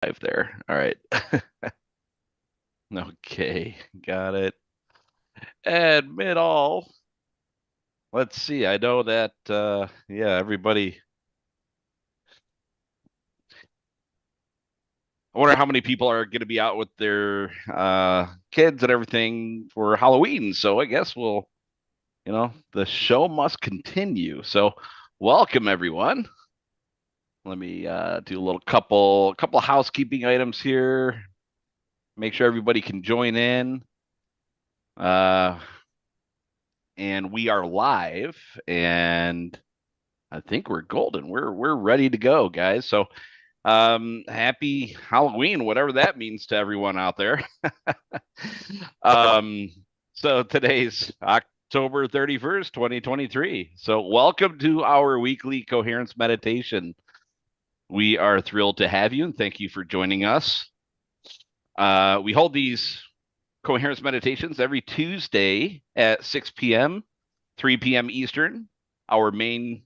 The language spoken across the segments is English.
Live there. All right. Okay, got it. Admit all. Let's see. I know that yeah, everybody. I wonder how many people are going to be out with their kids and everything for Halloween. So I guess the show must continue. So welcome everyone. Let me do a little couple of housekeeping items here. Make sure everybody can join in. Uh, and we are live, and I think we're golden. We're ready to go, guys. So, happy Halloween, whatever that means to everyone out there. um, so today's October 31st, 2023. So, welcome to our weekly coherence meditation. We are thrilled to have you and thank you for joining us. We hold these coherence meditations every Tuesday at 6 p.m., 3 p.m. Eastern. Our main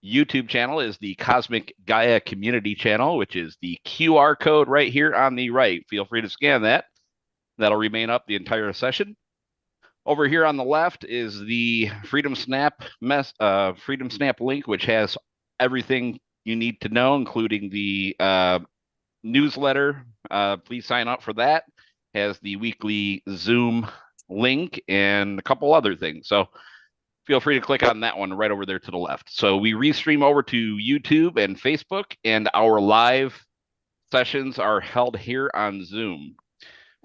YouTube channel is the Cosmic Gaia Community Channel, which is the QR code right here on the right. Feel free to scan that. That'll remain up the entire session. Over here on the left is the Freedom Snap link, which has everything you need to know, including the newsletter. Please sign up for that. Has the weekly Zoom link and a couple other things. So feel free to click on that one right over there to the left. So we restream over to YouTube and Facebook, and our live sessions are held here on Zoom.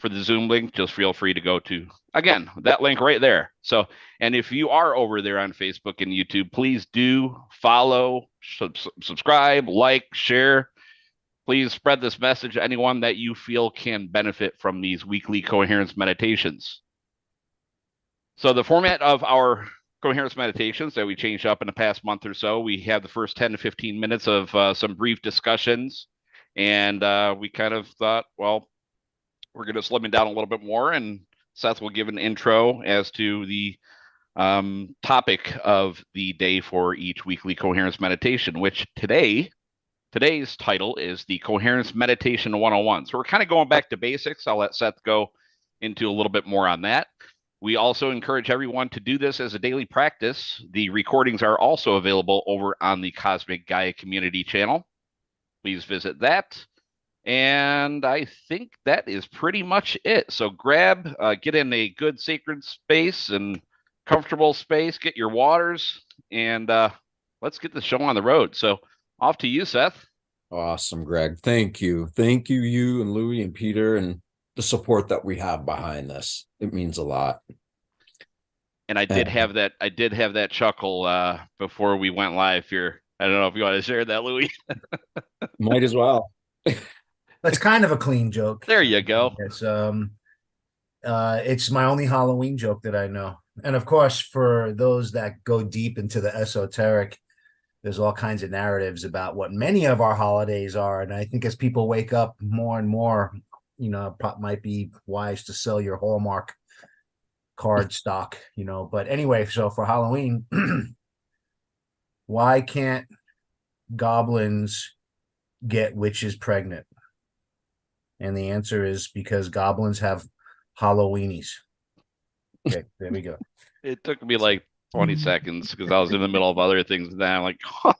For the Zoom link, just feel free to go to, again, that link right there. So, and if you are over there on Facebook and YouTube, please do follow, subscribe, like, share. Please spread this message to anyone that you feel can benefit from these weekly coherence meditations. So the format of our coherence meditations that we changed up in the past month or so, we had the first 10 to 15 minutes of some brief discussions. And we kind of thought, well, we're going to slim it down a little bit more. And Seth will give an intro as to the topic of the day for each weekly coherence meditation, which today's title is the Coherence Meditation 101. So we're kind of going back to basics. I'll let Seth go into a little bit more on that. We also encourage everyone to do this as a daily practice. The recordings are also available over on the Cosmic Gaia Community channel. Please visit that. And I think that is pretty much it. So get in a good sacred space and comfortable space, get your waters, and let's get the show on the road. So off to you, Seth. Awesome, Greg. Thank you. Thank you, you and Louie and Peter, and the support that we have behind this. It means a lot. And I did have that chuckle before we went live here. I don't know if you want to share that, Louis. Might as well. That's kind of a clean joke. There you go. It's my only Halloween joke that I know. And of course, for those that go deep into the esoteric, there's all kinds of narratives about what many of our holidays are. And I think as people wake up more and more, it might be wise to sell your Hallmark card stock, But anyway, so for Halloween, why can't goblins get witches pregnant? And the answer is because goblins have Halloweenies. Okay, there we go. It took me like 20 seconds because I was in the middle of other things. And then I'm like, oh,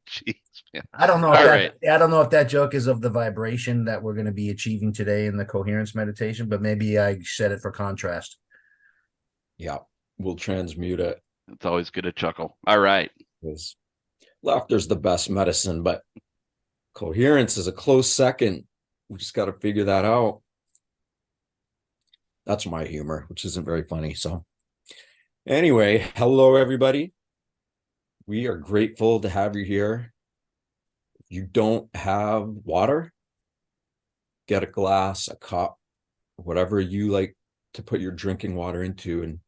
jeez, man. I don't know if that joke is of the vibration that we're going to be achieving today in the coherence meditation, but maybe I said it for contrast. Yeah, we'll transmute it. It's always good to chuckle. All right. Because laughter's the best medicine, but coherence is a close second. We just got to figure that out. That's my humor, which isn't very funny. So anyway, hello, everybody. We are grateful to have you here. If you don't have water, get a glass, a cup, whatever you like to put your drinking water into, and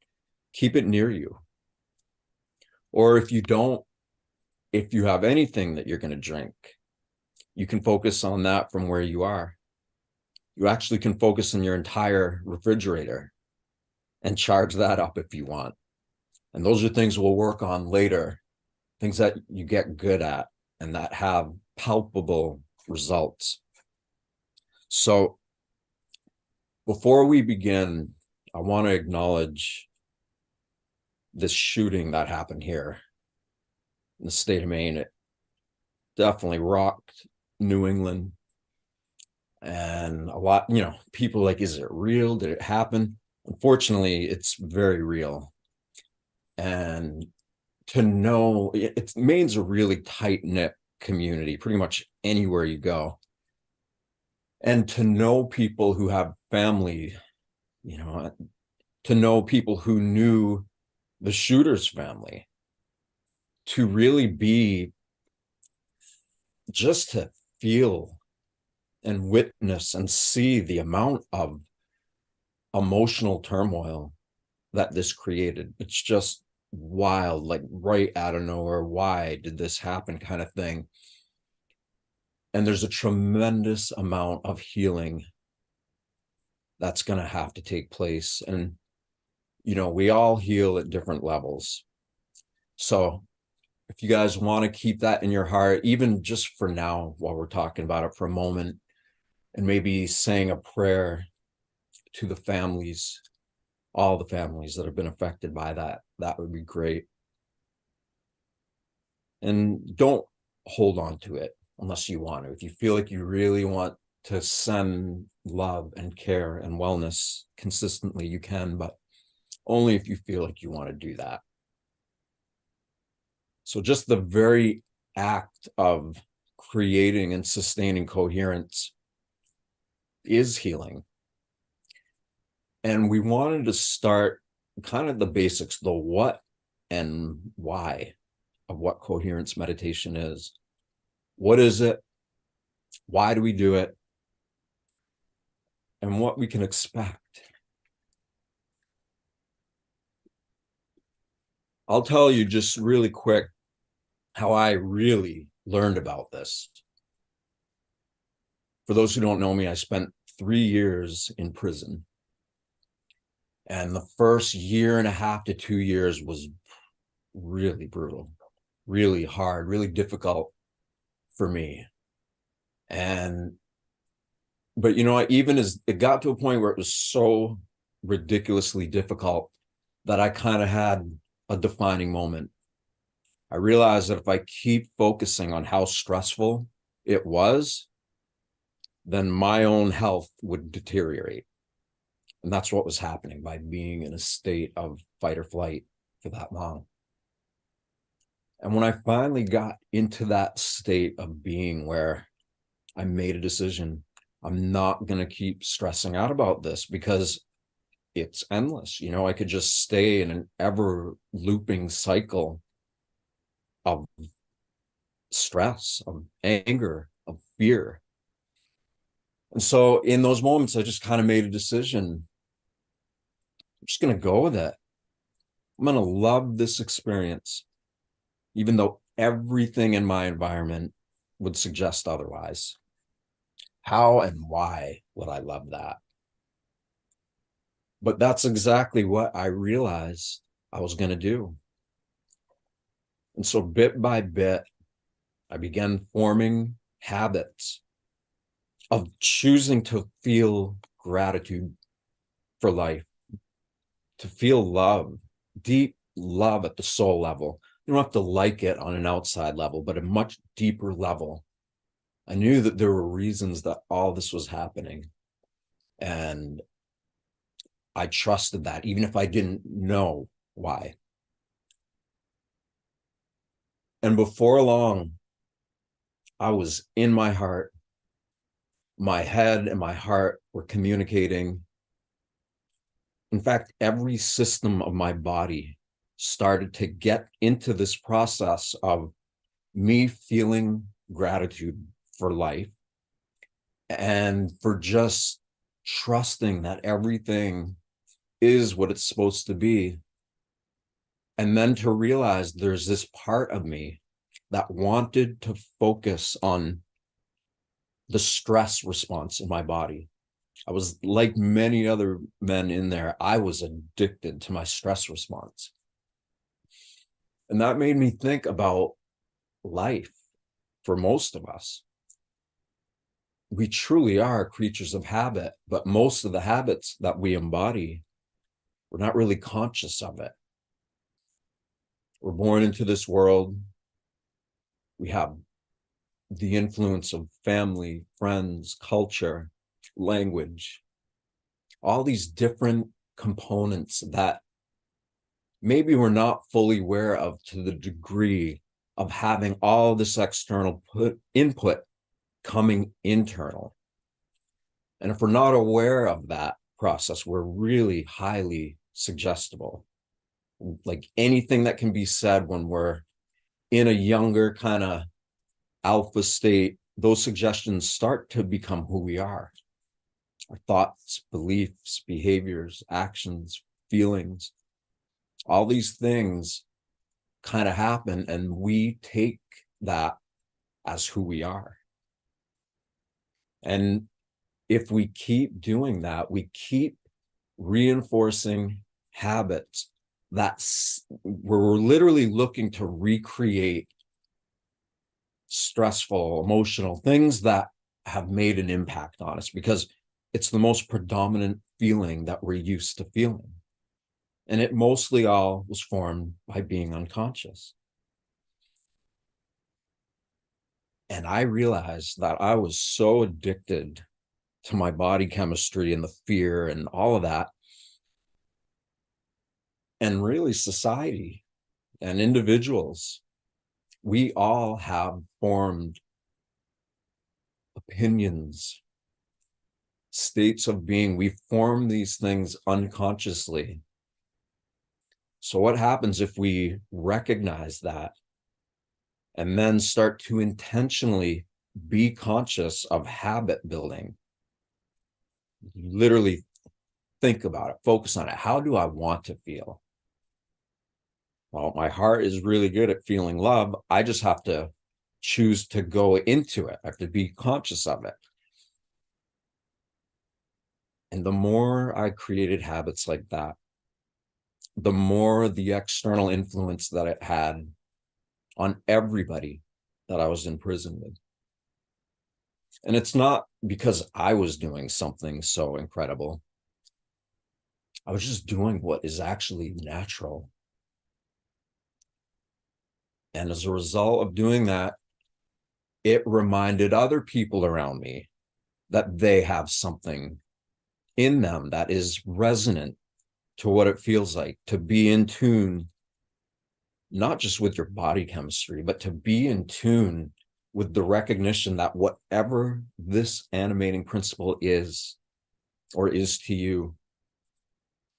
keep it near you. Or if you have anything that you're going to drink, you can focus on that from where you are. You actually can focus on your entire refrigerator and charge that up if you want. And those are things we'll work on later, things that you get good at and that have palpable results. So before we begin, I want to acknowledge this shooting that happened here in the state of Maine. It definitely rocked New England. And a lot, people like, is it real? Did it happen? Unfortunately, it's very real. And to know, Maine's a really tight-knit community, pretty much anywhere you go. And to know people who have family, to know people who knew the shooter's family, to really be, just to feel and witness and see the amount of emotional turmoil that this created. It's just wild, like right out of nowhere. Why did this happen kind of thing? And there's a tremendous amount of healing that's going to have to take place. And, we all heal at different levels. So if you guys want to keep that in your heart, even just for now, while we're talking about it for a moment, and maybe saying a prayer to the families, all the families that have been affected by that would be great. And don't hold on to it unless you want to. If you feel like you really want to send love and care and wellness consistently, you can, but only if you feel like you want to do that. So just the very act of creating and sustaining coherence is healing. And we wanted to start kind of the basics, the what and why of what coherence meditation is. What is it? Why do we do it? And what we can expect. I'll tell you just really quick how I really learned about this. For those who don't know me, I spent 3 years in prison. And the first year and a half to 2 years was really brutal, really hard, really difficult for me. But even as it got to a point where it was so ridiculously difficult that I kind of had a defining moment. I realized that if I keep focusing on how stressful it was, then my own health would deteriorate. And that's what was happening by being in a state of fight or flight for that long. And when I finally got into that state of being where I made a decision, I'm not going to keep stressing out about this because it's endless. I could just stay in an ever looping cycle of stress, of anger, of fear. And so in those moments, I just kind of made a decision. I'm just going to go with it. I'm going to love this experience, even though everything in my environment would suggest otherwise. How and why would I love that? But that's exactly what I realized I was going to do. And so bit by bit, I began forming habits of choosing to feel gratitude for life, to feel love, deep love at the soul level. You don't have to like it on an outside level, but a much deeper level. I knew that there were reasons that all this was happening. And I trusted that, even if I didn't know why. And before long, I was in my heart. My head and my heart were communicating. In fact, every system of my body started to get into this process of me feeling gratitude for life and for just trusting that everything is what it's supposed to be. And then to realize there's this part of me that wanted to focus on the stress response in my body. I was like many other men in there. I was addicted to my stress response. And that made me think about life for most of us. we truly are creatures of habit, but most of the habits that we embody, we're not really conscious of it. We're born into this world. We have the influence of family, friends, culture, language, all these different components that maybe we're not fully aware of to the degree of having all this external input coming internal. And if we're not aware of that process, we're really highly suggestible. Like anything that can be said when we're in a younger kind of alpha state, those suggestions start to become who we are. Our thoughts, beliefs, behaviors, actions, feelings, all these things kind of happen, and we take that as who we are. And if we keep doing that, we keep reinforcing habits that's where we're literally looking to recreate stressful, emotional things that have made an impact on us, because it's the most predominant feeling that we're used to feeling. And it mostly all was formed by being unconscious. And I realized that I was so addicted to my body chemistry and the fear and all of that. And really society and individuals, we all have formed opinions, states of being. We form these things unconsciously. So what happens if we recognize that and then start to intentionally be conscious of habit building? Literally think about it, focus on it. How do I want to feel? Well, my heart is really good at feeling love. I just have to choose to go into it. I have to be conscious of it. And the more I created habits like that, the more the external influence that it had on everybody that I was in prison with. And it's not because I was doing something so incredible. I was just doing what is actually natural. And as a result of doing that, it reminded other people around me that they have something in them that is resonant to what it feels like to be in tune, not just with your body chemistry, but to be in tune with the recognition that whatever this animating principle is, or is to you,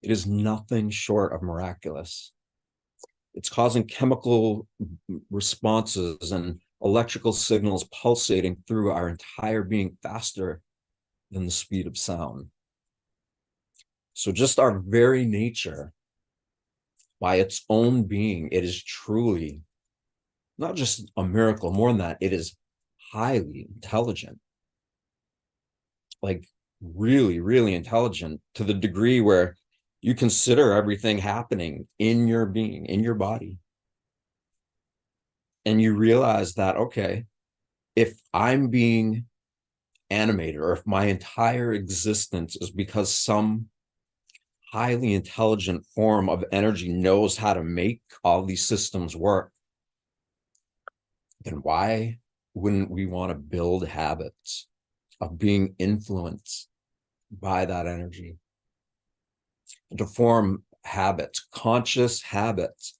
it is nothing short of miraculous. It's causing chemical responses and electrical signals pulsating through our entire being faster than the speed of sound. So just our very nature, by its own being, it is truly not just a miracle, more than that, it is highly intelligent. Like really, really intelligent, to the degree where you consider everything happening in your being, in your body. And you realize that, okay, if I'm being animated, or if my entire existence is because some highly intelligent form of energy knows how to make all these systems work, then why wouldn't we want to build habits of being influenced by that energy? To form habits, conscious habits,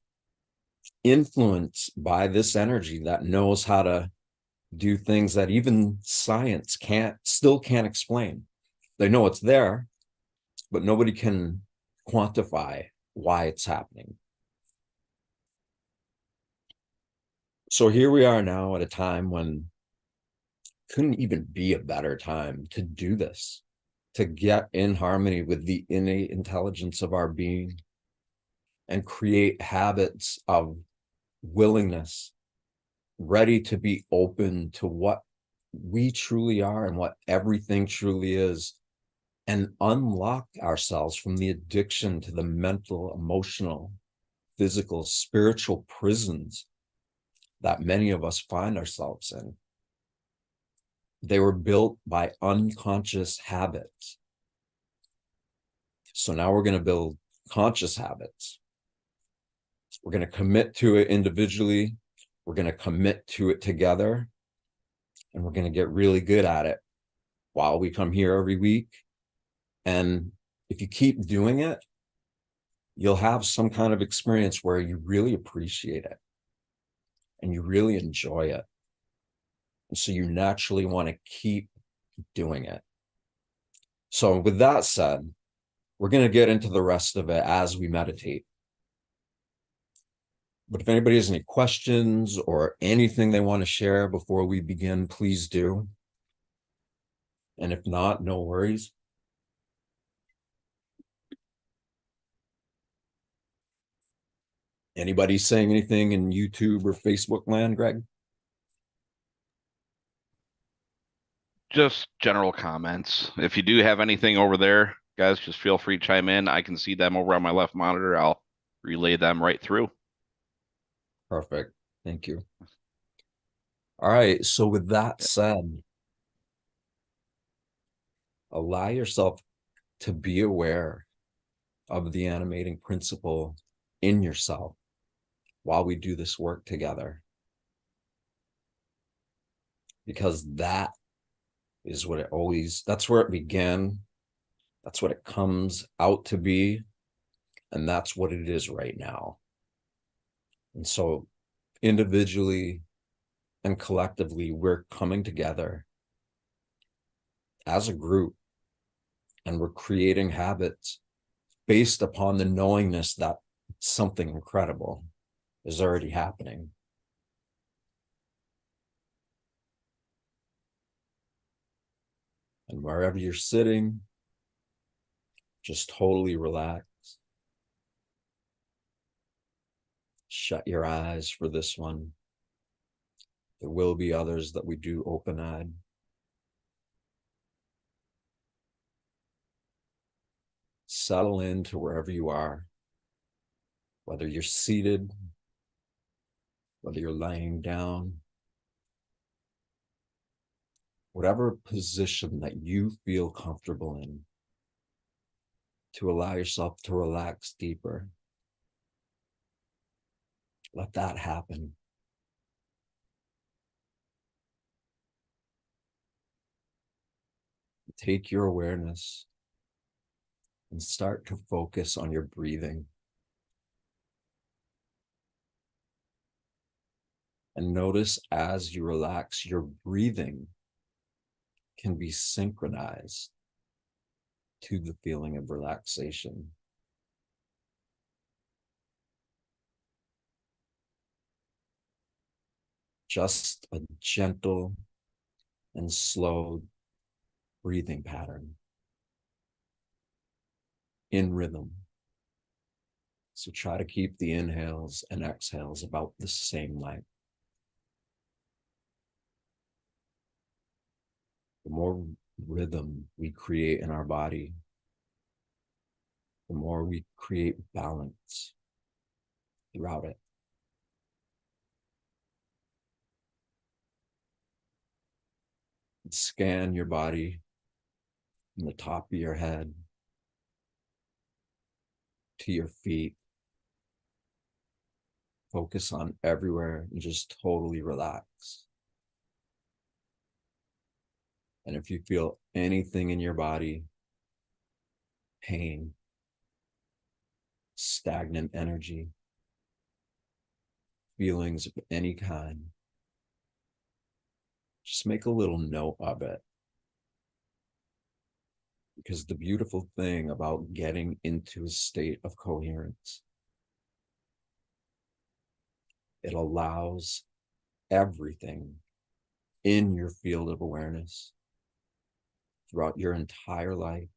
influenced by this energy that knows how to do things that even science still can't explain. They know it's there, but nobody can quantify why it's happening. So here we are now at a time when couldn't even be a better time to do this, to get in harmony with the innate intelligence of our being and create habits of willingness, ready to be open to what we truly are and what everything truly is, and unlock ourselves from the addiction to the mental, emotional, physical, spiritual prisons that many of us find ourselves in. They were built by unconscious habits. So now we're going to build conscious habits. We're going to commit to it individually. We're going to commit to it together. And we're going to get really good at it while we come here every week. And if you keep doing it, you'll have some kind of experience where you really appreciate it and you really enjoy it. And so you naturally want to keep doing it. So with that said, we're going to get into the rest of it as we meditate. But if anybody has any questions or anything they want to share before we begin, please do. And if not, no worries. Anybody saying anything in YouTube or Facebook land, Greg? Just general comments. If you do have anything over there, guys, just feel free to chime in. I can see them over on my left monitor. I'll relay them right through. Perfect. Thank you. All right. So with that said, allow yourself to be aware of the animating principle in yourself while we do this work together. Because that is what it always, that's where it began. That's what it comes out to be. And that's what it is right now. And so individually and collectively, we're coming together as a group and we're creating habits based upon the knowingness that something incredible is already happening. And wherever you're sitting, just totally relax. Shut your eyes for this one. There will be others that we do open-eyed. Settle into wherever you are, whether you're seated, whether you're laying down, whatever position that you feel comfortable in, to allow yourself to relax deeper. Let that happen. Take your awareness and start to focus on your breathing. And notice as you relax, your breathing can be synchronized to the feeling of relaxation. Just a gentle and slow breathing pattern in rhythm. So try to keep the inhales and exhales about the same length. The more rhythm we create in our body, the more we create balance throughout it. Scan your body from the top of your head to your feet. Focus on everywhere and just totally relax. And if you feel anything in your body, pain, stagnant energy, feelings of any kind, just make a little note of it. Because the beautiful thing about getting into a state of coherence, it allows everything in your field of awareness throughout your entire life.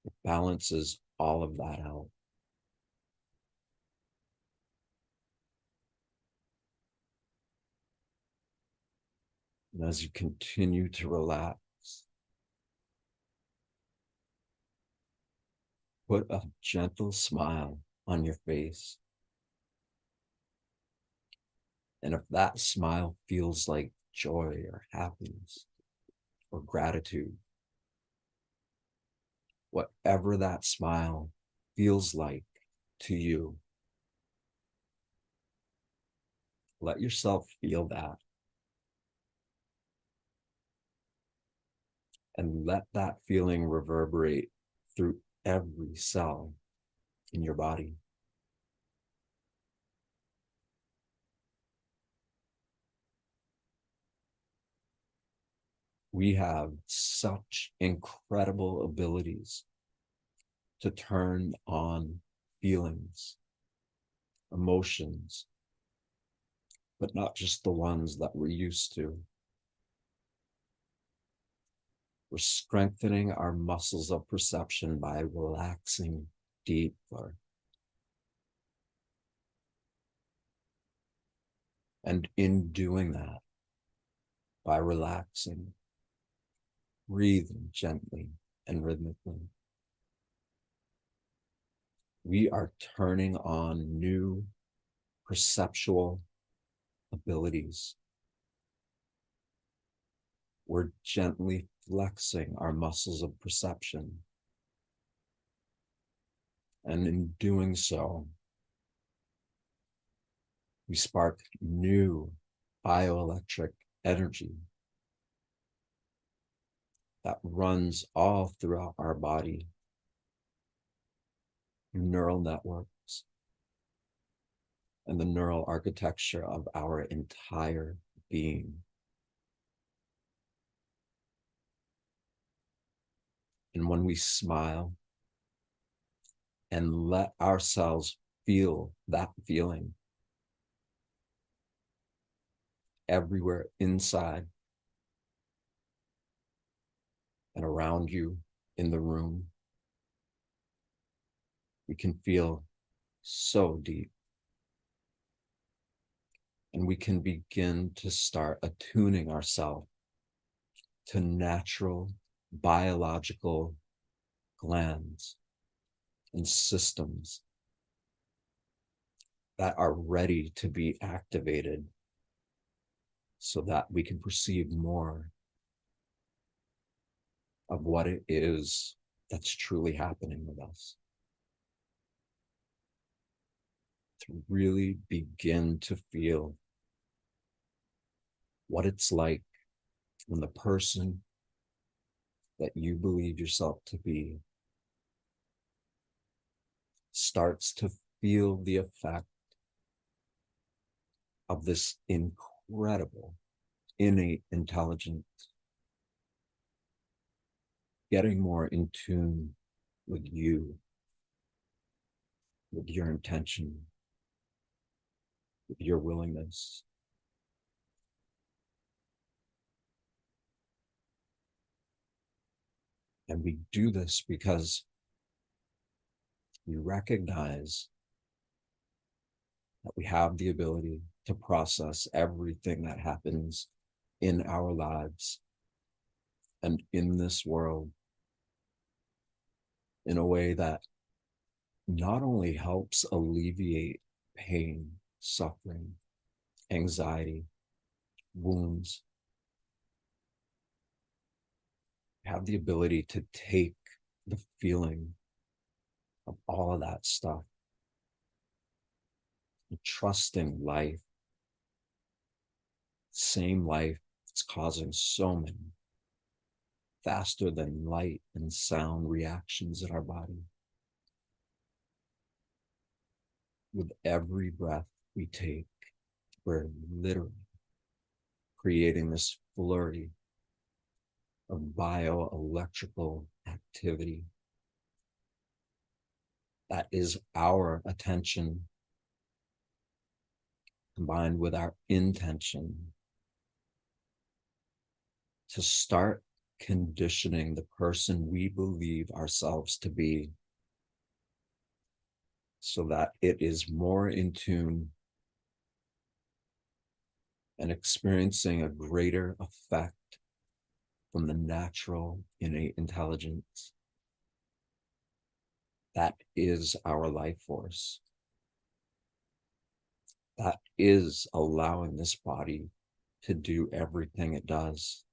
It balances all of that out. And as you continue to relax, put a gentle smile on your face. And if that smile feels like joy or happiness or gratitude. Whatever that smile feels like to you, let yourself feel that. And let that feeling reverberate through every cell in your body. We have such incredible abilities to turn on feelings, emotions, but not just the ones that we're used to. We're strengthening our muscles of perception by relaxing deeper. And in doing that, by relaxing, breathing gently and rhythmically, we are turning on new perceptual abilities. We're gently flexing our muscles of perception. And in doing so, we spark new bioelectric energy that runs all throughout our body, neural networks, and the neural architecture of our entire being. And when we smile and let ourselves feel that feeling everywhere inside and around you in the room, we can feel so deep. And we can begin to start attuning ourselves to natural biological glands and systems that are ready to be activated so that we can perceive more of what it is that's truly happening with us. To really begin to feel what it's like when the person that you believe yourself to be starts to feel the effect of this incredible innate intelligence, getting more in tune with you, with your intention, with your willingness. And we do this because we recognize that we have the ability to process everything that happens in our lives and in this world in a way that not only helps alleviate pain, suffering, anxiety, wounds, have the ability to take the feeling of all of that stuff, and trusting life, same life that's causing so many faster than light and sound reactions in our body. With every breath we take, we're literally creating this flurry of bioelectrical activity that is our attention combined with our intention to start conditioning the person we believe ourselves to be so that it is more in tune and experiencing a greater effect from the natural innate intelligence that is our life force, that is allowing this body to do everything it does.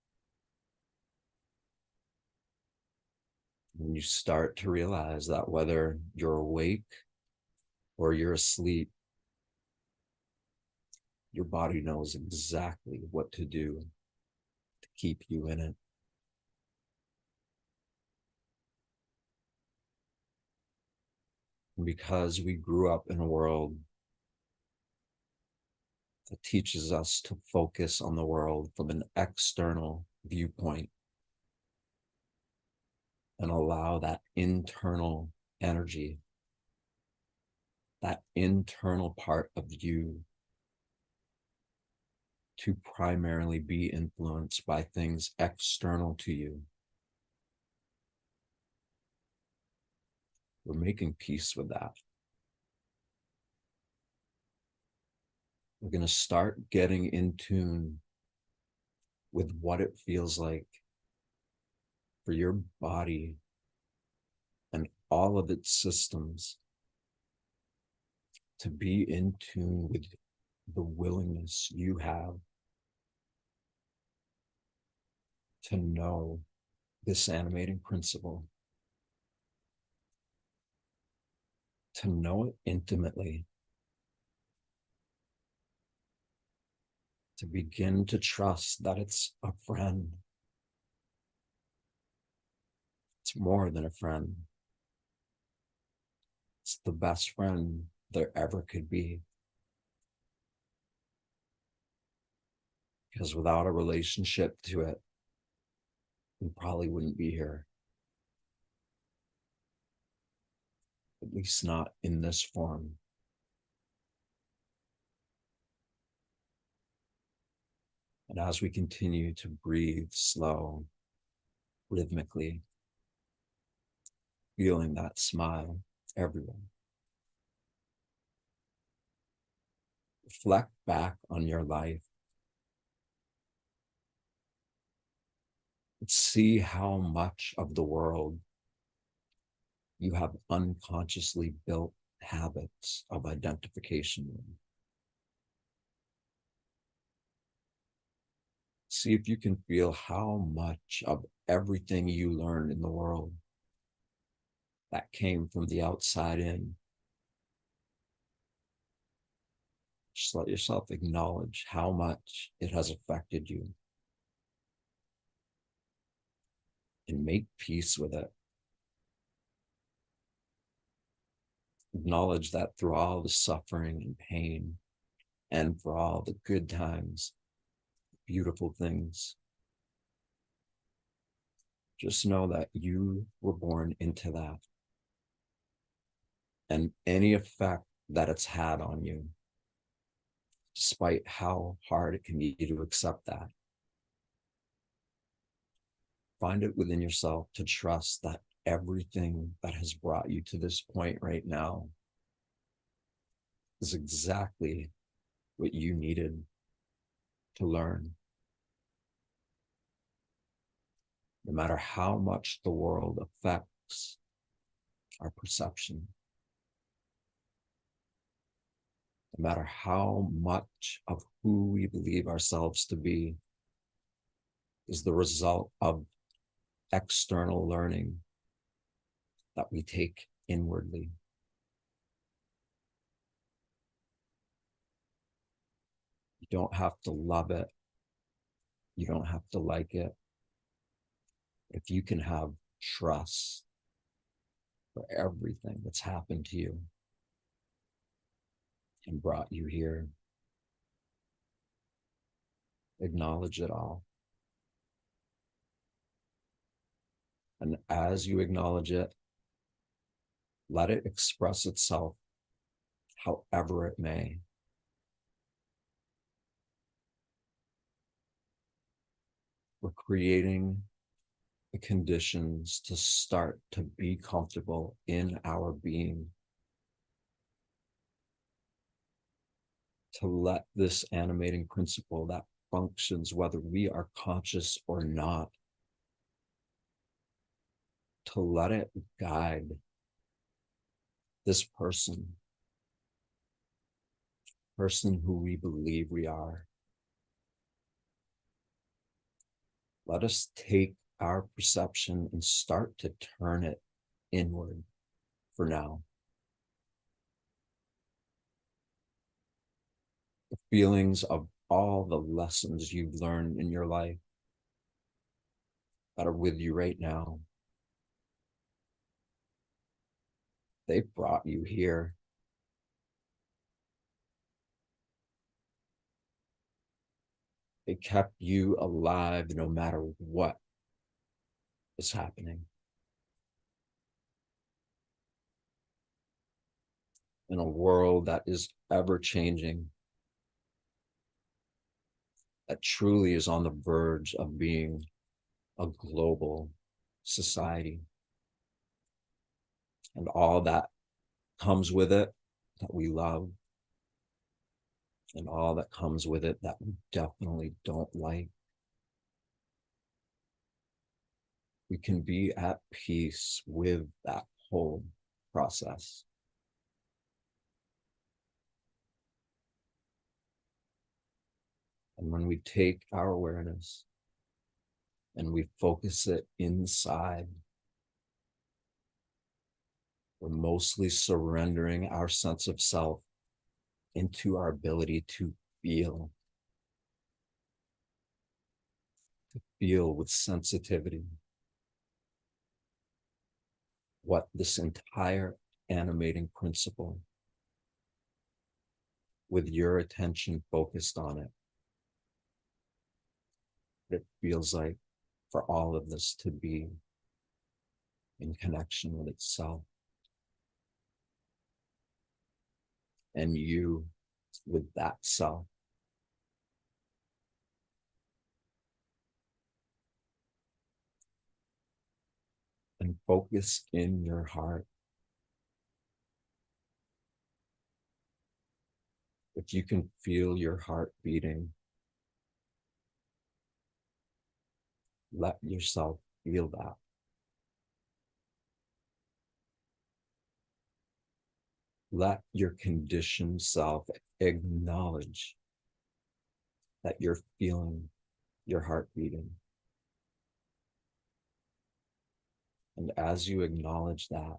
When you start to realize that whether you're awake or you're asleep, your body knows exactly what to do to keep you in it. And because we grew up in a world that teaches us to focus on the world from an external viewpoint and allow that internal energy, that internal part of you, to primarily be influenced by things external to you. We're making peace with that. We're going to start getting in tune with what it feels like for your body and all of its systems to be in tune with the willingness you have to know this animating principle, to know it intimately, to begin to trust that it's a friend. It's more than a friend. It's the best friend there ever could be. Because without a relationship to it, we probably wouldn't be here. At least not in this form. And as we continue to breathe slow, rhythmically, feeling that smile everywhere, reflect back on your life. See how much of the world you have unconsciously built habits of identification with. See if you can feel how much of everything you learn in the world that came from the outside in. Just let yourself acknowledge how much it has affected you and make peace with it. Acknowledge that through all the suffering and pain and for all the good times, beautiful things, just know that you were born into that. And any effect that it's had on you, despite how hard it can be to accept that, find it within yourself to trust that everything that has brought you to this point right now is exactly what you needed to learn. No matter how much the world affects our perception, no matter how much of who we believe ourselves to be is the result of external learning that we take inwardly. You don't have to love it. You don't have to like it. If you can have trust for everything that's happened to you and brought you here, acknowledge it all. And as you acknowledge it, let it express itself however it may. We're creating the conditions to start to be comfortable in our being, to let this animating principle that functions whether we are conscious or not, to let it guide this person who we believe we are. let us take our perception and start to turn it inward for now. The feelings of all the lessons you've learned in your life that are with you right now. They've brought you here. They kept you alive no matter what is happening. In a world that is ever changing, that truly is on the verge of being a global society, and all that comes with it that we love, and all that comes with it that we definitely don't like. We can be at peace with that whole process. And when we take our awareness and we focus it inside, we're mostly surrendering our sense of self into our ability to feel with sensitivity what this entire animating principle, with your attention focused on it, it feels like for all of this to be in connection with itself and you with that self. And focus in your heart. If you can feel your heart beating, let yourself feel that. Let your conditioned self acknowledge that you're feeling your heart beating. And as you acknowledge that,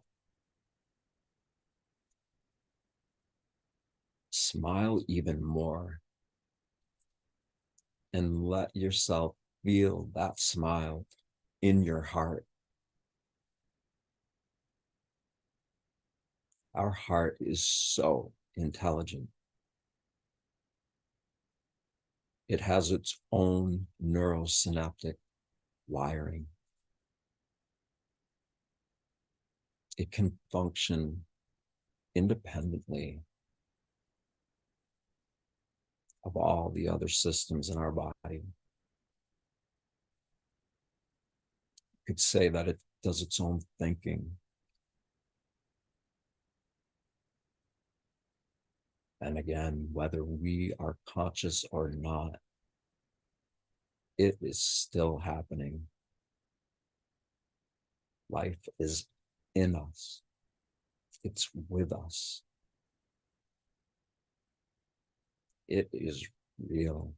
smile even more and let yourself feel that smile in your heart. Our heart is so intelligent. It has its own neurosynaptic wiring. It can function independently of all the other systems in our body. You could say that it does its own thinking. And again, whether we are conscious or not, it is still happening. Life is in us. It's with us. It is real.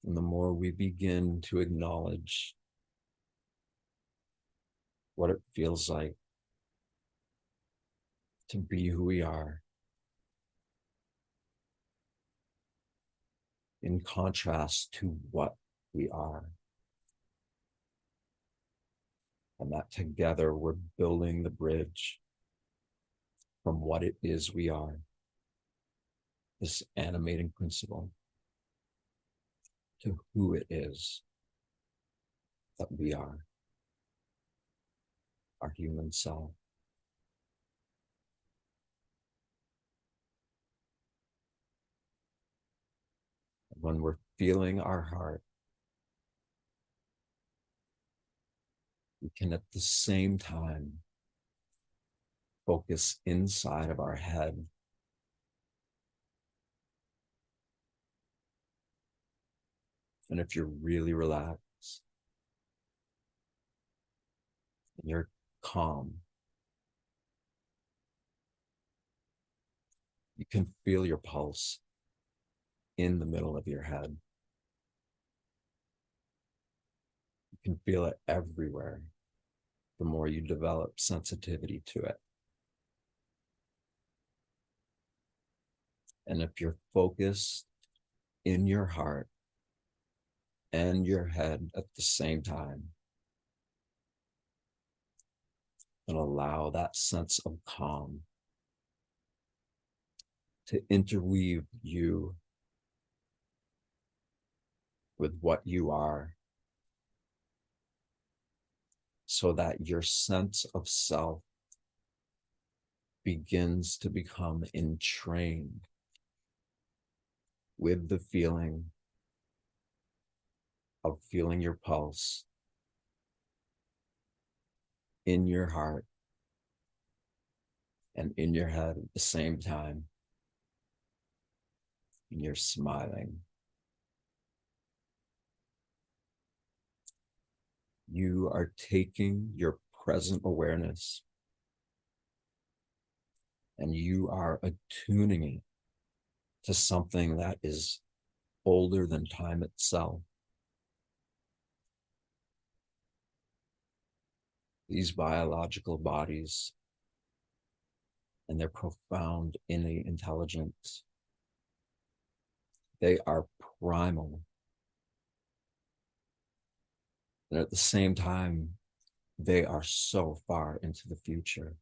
And the more we begin to acknowledge what it feels like to be who we are, in contrast to what we are, and that together we're building the bridge from what it is we are, this animating principle, to who it is that we are, our human self. When we're feeling our heart, we can at the same time focus inside of our head. And if you're really relaxed and you're calm, you can feel your pulse. in the middle of your head. You can feel it everywhere the more you develop sensitivity to it. And if you're focused in your heart and your head at the same time, and allow that sense of calm to interweave you with what you are, so that your sense of self begins to become entrained with the feeling of feeling your pulse in your heart and in your head at the same time. And you're smiling. You are taking your present awareness and you are attuning it to something that is older than time itself. These biological bodies and their profound innate intelligence, they are primal. And at the same time, they are so far into the future.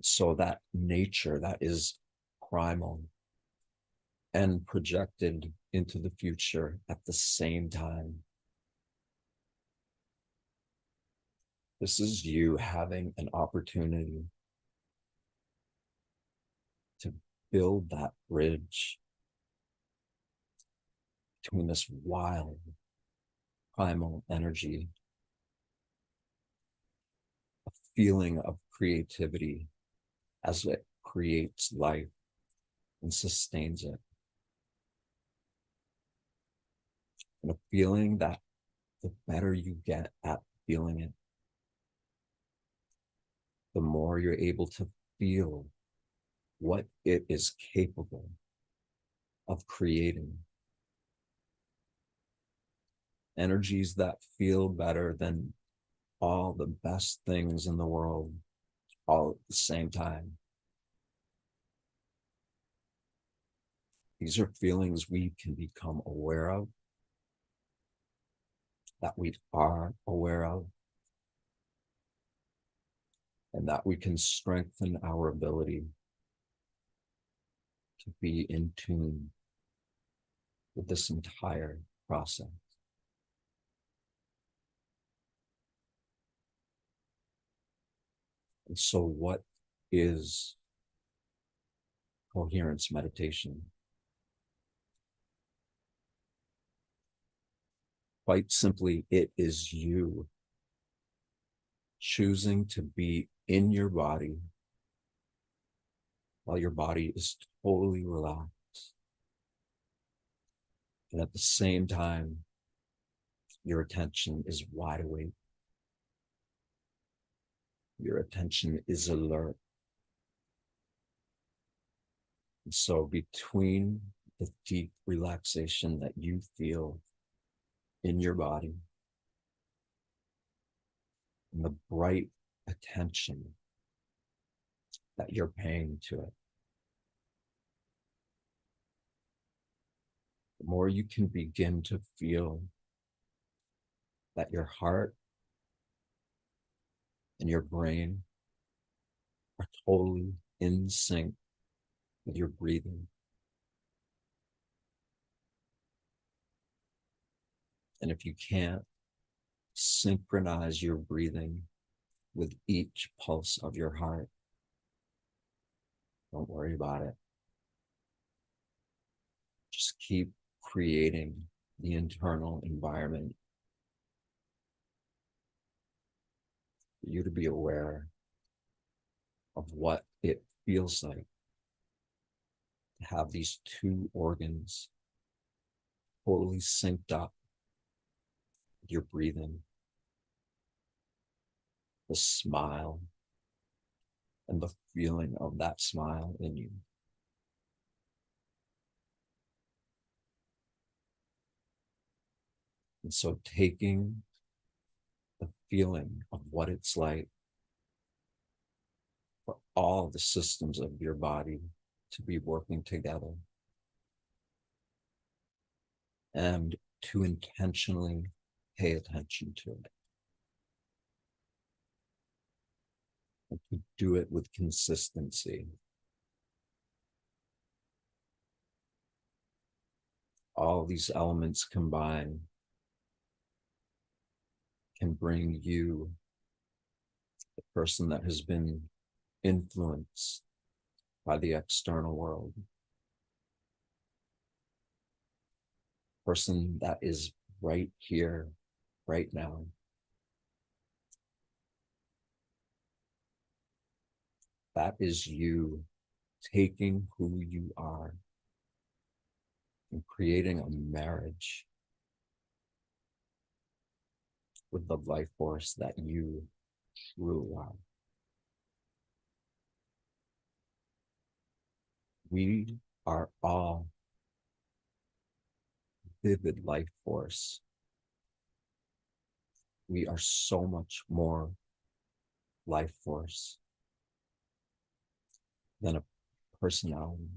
So that nature that is primal and projected into the future at the same time. This is you having an opportunity to build that bridge between this wild, primal energy, a feeling of creativity as it creates life and sustains it, and a feeling that the better you get at feeling it, the more you're able to feel what it is capable of creating. Energies that feel better than all the best things in the world, all at the same time. These are feelings we can become aware of, that we are aware of, and that we can strengthen our ability to be in tune with this entire process. And so what is coherence meditation? Quite simply, it is you choosing to be in your body while your body is totally relaxed. And at the same time, your attention is wide awake. Your attention is alert. And so between the deep relaxation that you feel in your body and the bright attention that you're paying to it, the more you can begin to feel that your heart and your brain are totally in sync with your breathing. And if you can't synchronize your breathing with each pulse of your heart, don't worry about it. Just keep creating the internal environment for you to be aware of what it feels like to have these two organs totally synced up with your breathing, the smile, and the feeling of that smile in you. And so taking the feeling of what it's like for all the systems of your body to be working together, and to intentionally pay attention to it, and to do it with consistency. All these elements combined can bring you, the person that has been influenced by the external world, person that is right here, right now. That is you taking who you are and creating a marriage with the life force that you truly are. We are all vivid life force. We are so much more life force than a personality,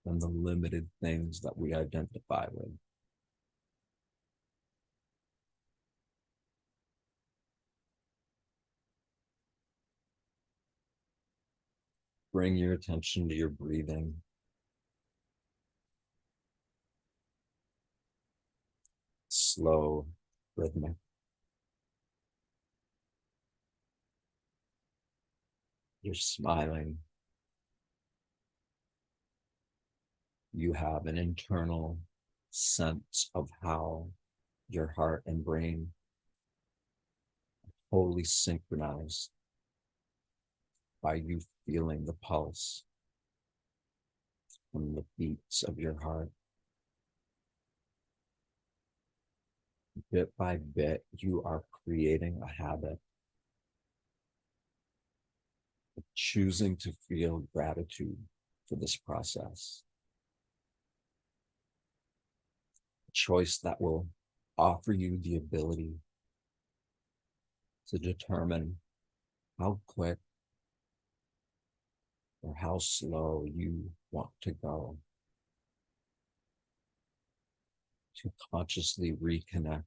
than the limited things that we identify with. Bring your attention to your breathing. Slow, rhythmic. You're smiling. You have an internal sense of how your heart and brain are totally synchronized by you feeling the pulse from the beats of your heart. Bit by bit, you are creating a habit of choosing to feel gratitude for this process. A choice that will offer you the ability to determine how quick or how slow you want to go, to consciously reconnect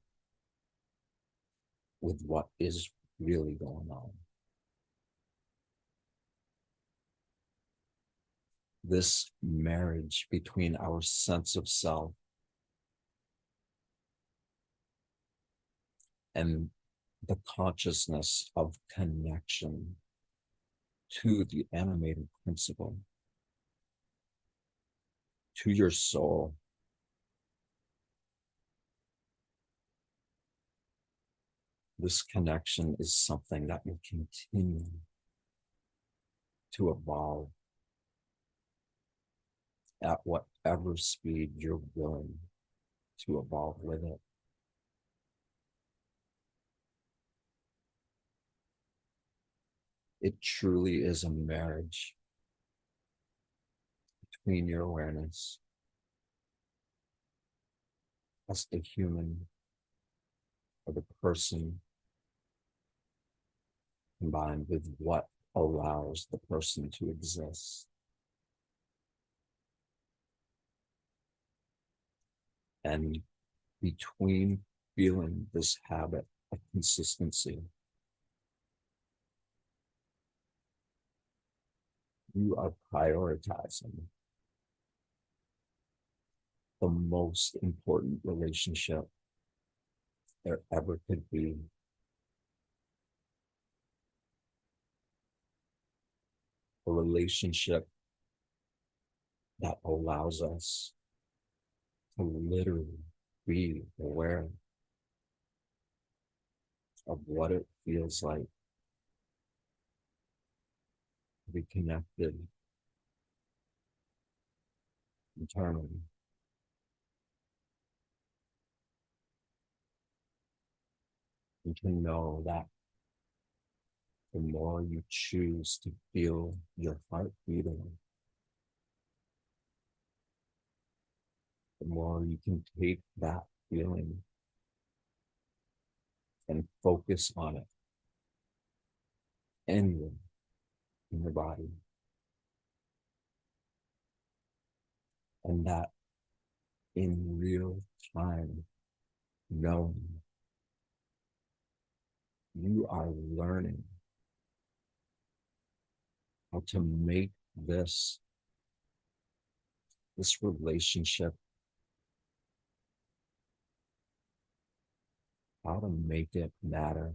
with what is really going on. This marriage between our sense of self and the consciousness of connection to the animated principle, to your soul. This connection is something that will continue to evolve at whatever speed you're willing to evolve with it. It truly is a marriage between your awareness as the human or the person combined with what allows the person to exist. And between feeling this habit of consistency, you are prioritizing the most important relationship there ever could be. A relationship that allows us to literally be aware of what it feels like to be connected internally. And to know that the more you choose to feel your heart beating, the more you can take that feeling and focus on it anywhere in your body. And that in real time, knowing you are learning how to make this relationship, how to make it matter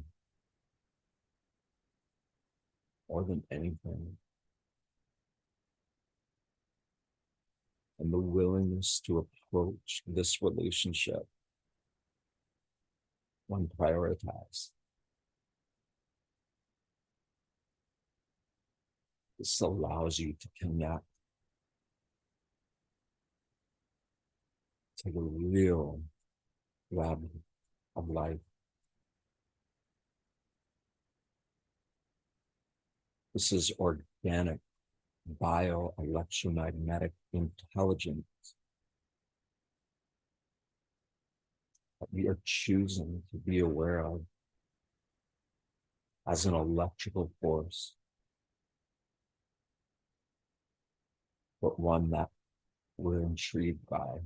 more than anything. And the willingness to approach this relationship when prioritized. This allows you to connect to the real web of life. This is organic, bioelectromagnetic intelligence that we are choosing to be aware of as an electrical force, but one that we're intrigued by,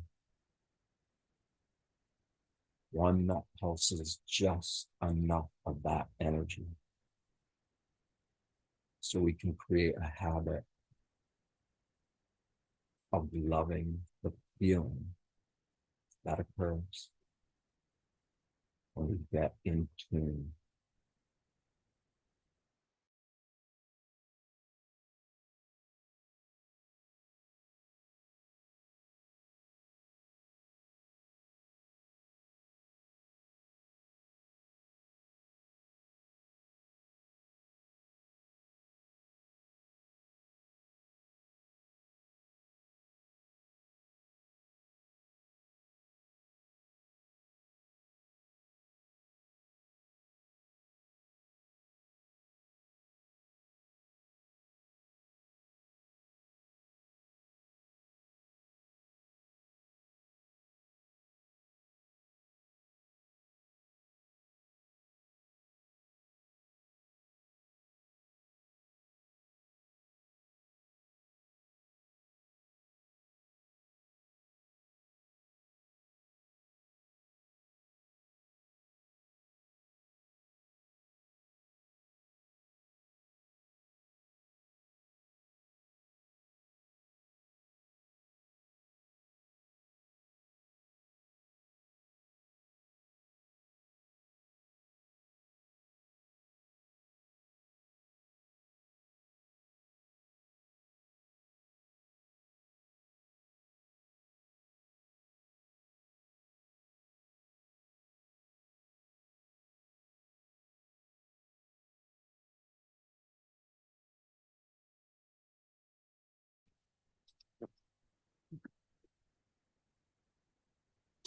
one that pulses just enough of that energy so we can create a habit of loving the feeling that occurs when we get in tune.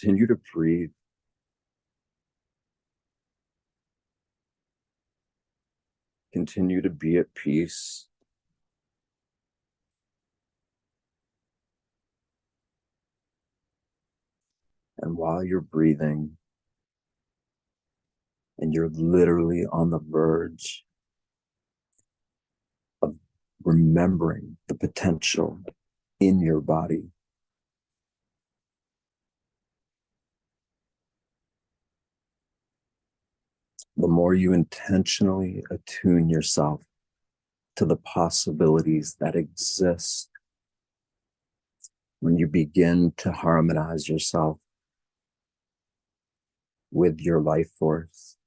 Continue to breathe. Continue to be at peace. And while you're breathing, and you're literally on the verge of remembering the potential in your body, the more you intentionally attune yourself to the possibilities that exist when you begin to harmonize yourself with your life force.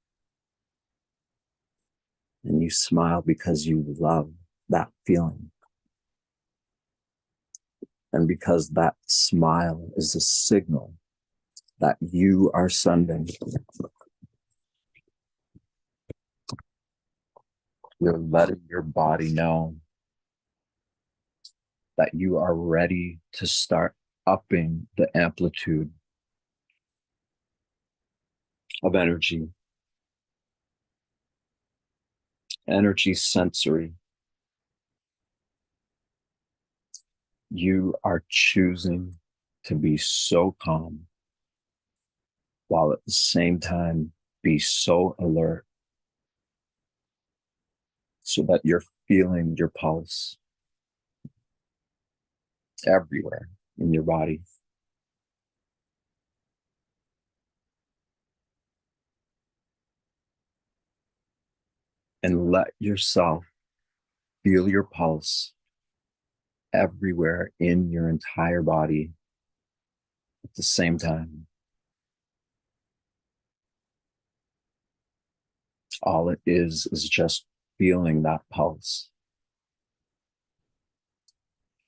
And you smile because you love that feeling. And because that smile is a signal that you are sending. You're letting your body know that you are ready to start upping the amplitude of energy energy sensory. You are choosing to be so calm while at the same time be so alert so that you're feeling your pulse everywhere in your body. And let yourself feel your pulse everywhere in your entire body at the same time. All it is just feeling that pulse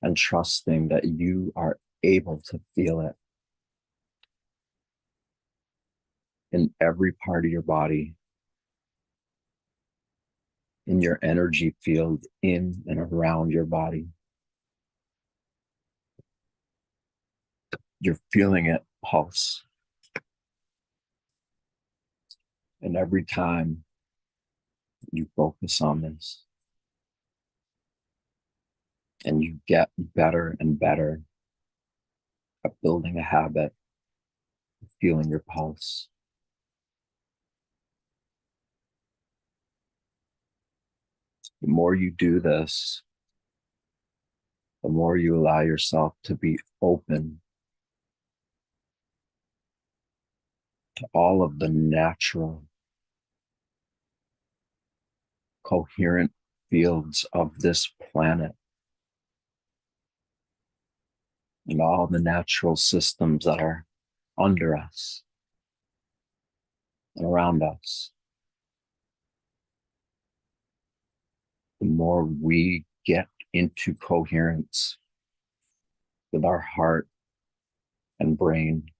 and trusting that you are able to feel it in every part of your body, in your energy field, in and around your body. You're feeling it pulse. And every time you focus on this and you get better and better at building a habit of feeling your pulse, the more you do this, the more you allow yourself to be open to all of the natural, coherent fields of this planet and all the natural systems that are under us and around us. The more we get into coherence with our heart and brain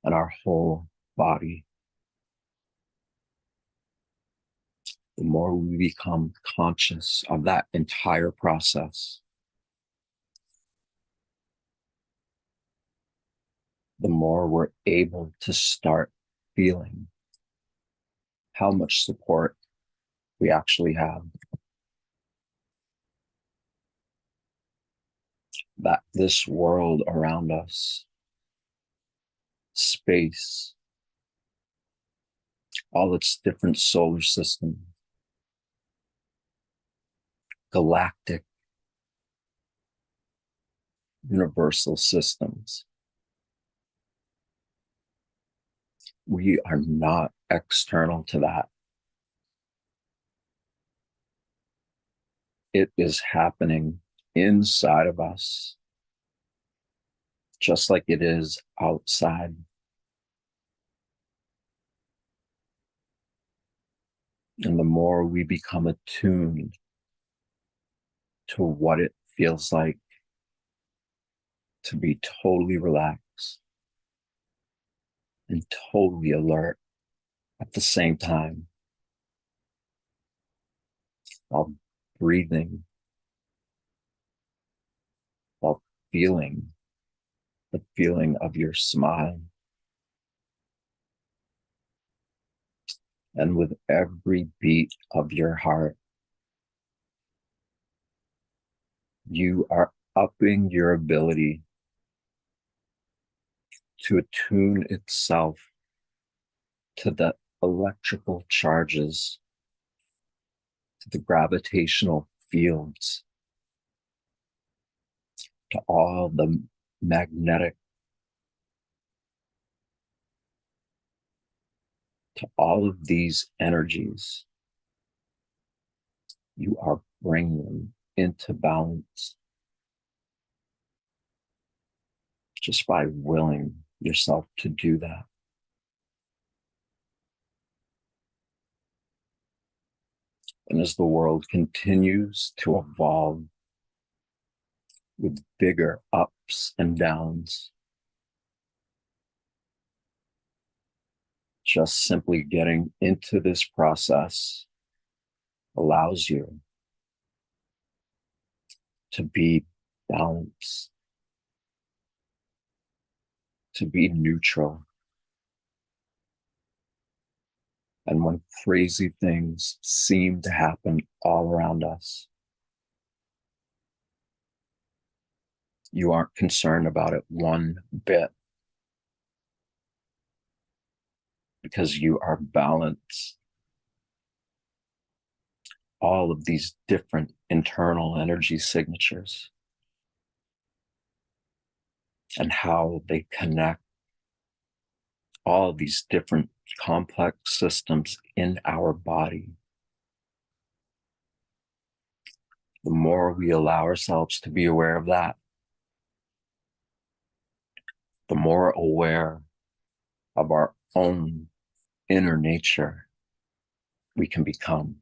and our whole body, the more we become conscious of that entire process, the more we're able to start feeling how much support we actually have. That this world around us, space, all its different solar systems, galactic, universal systems, we are not external to that. It is happening inside of us, just like it is outside. And the more we become attuned to what it feels like to be totally relaxed and totally alert at the same time, while breathing, while feeling the feeling of your smile. And with every beat of your heart, you are upping your ability to attune itself to the electrical charges, to the gravitational fields, to all the magnetic, to all of these energies. You are bringing them into balance just by willing yourself to do that. And as the world continues to evolve with bigger ups and downs, just simply getting into this process allows you to be balanced, to be neutral, And when crazy things seem to happen all around us, you aren't concerned about it one bit, because you are balanced. All of these different internal energy signatures and how they connect all of these different complex systems in our body. The more we allow ourselves to be aware of that, the more aware of our own inner nature we can become.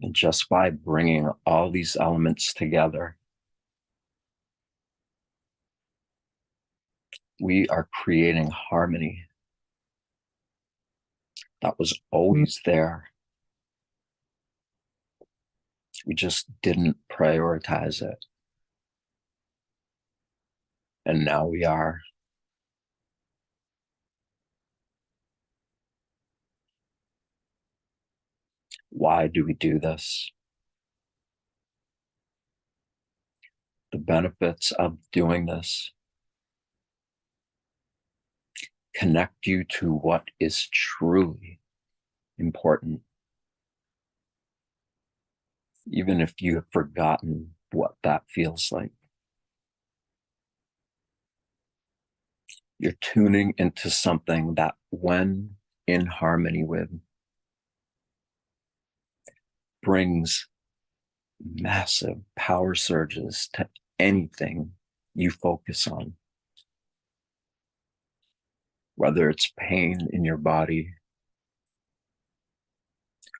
And just by bringing all these elements together, we are creating harmony that was always there. We just didn't prioritize it. And now we are. Why do we do this? The benefits of doing this connect you to what is truly important, even if you have forgotten what that feels like. You're tuning into something that, when in harmony with, brings massive power surges to anything you focus on. Whether it's pain in your body,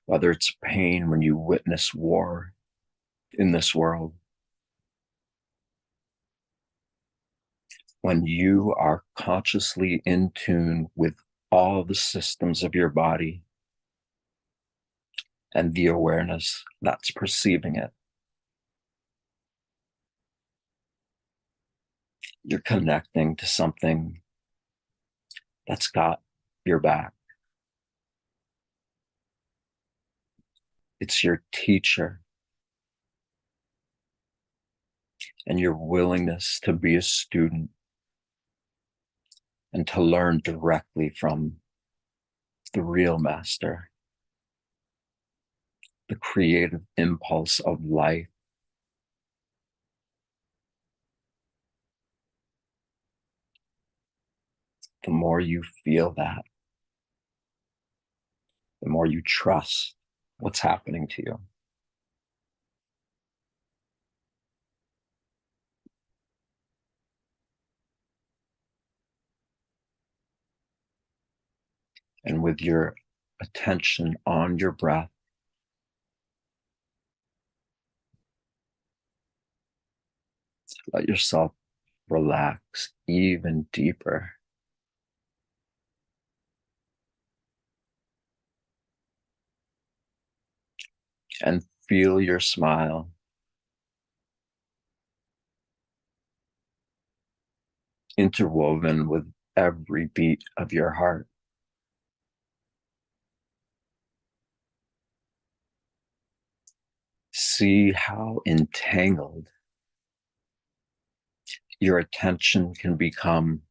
whether it's pain when you witness war in this world, when you are consciously in tune with all the systems of your body and the awareness that's perceiving it, you're connecting to something that's got your back. It's your teacher, and your willingness to be a student and to learn directly from the real master, the creative impulse of life. The more you feel that, the more you trust what's happening to you. And with your attention on your breath, let yourself relax even deeper. And feel your smile. Interwoven with every beat of your heart. See how entangled your attention can become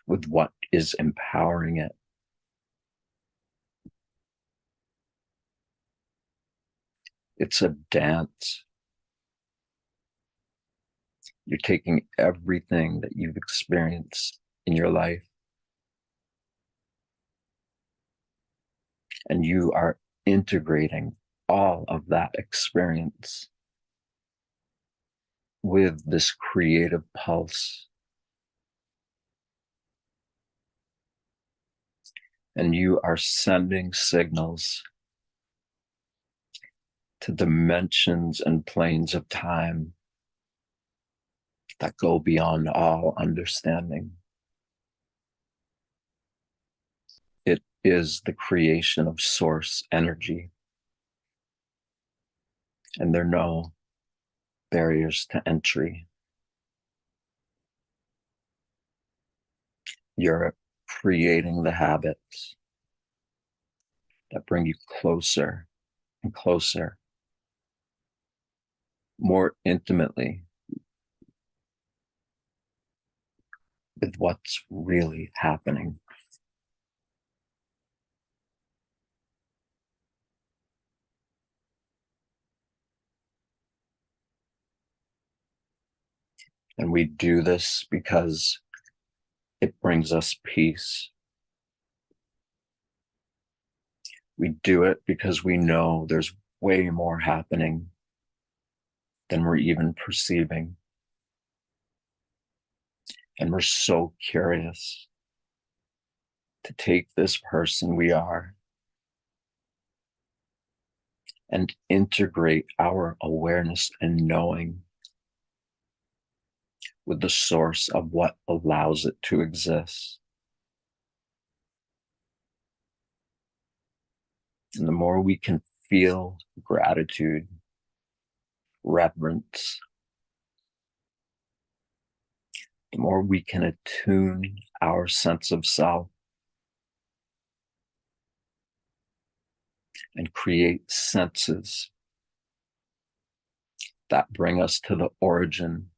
with what is empowering it. It's a dance. You're taking everything that you've experienced in your life, and you are integrating all of that experience with this creative pulse. And you are sending signals to dimensions and planes of time that go beyond all understanding. It is the creation of source energy, and there are no barriers to entry. You're creating the habits that bring you closer and closer, more intimately with what's really happening. And we do this because it brings us peace. We do it because we know there's way more happening than we're even perceiving. And we're so curious to take this person we are and integrate our awareness and knowing with the source of what allows it to exist. And the more we can feel gratitude, reverence, the more we can attune our sense of self and create senses that bring us to the origin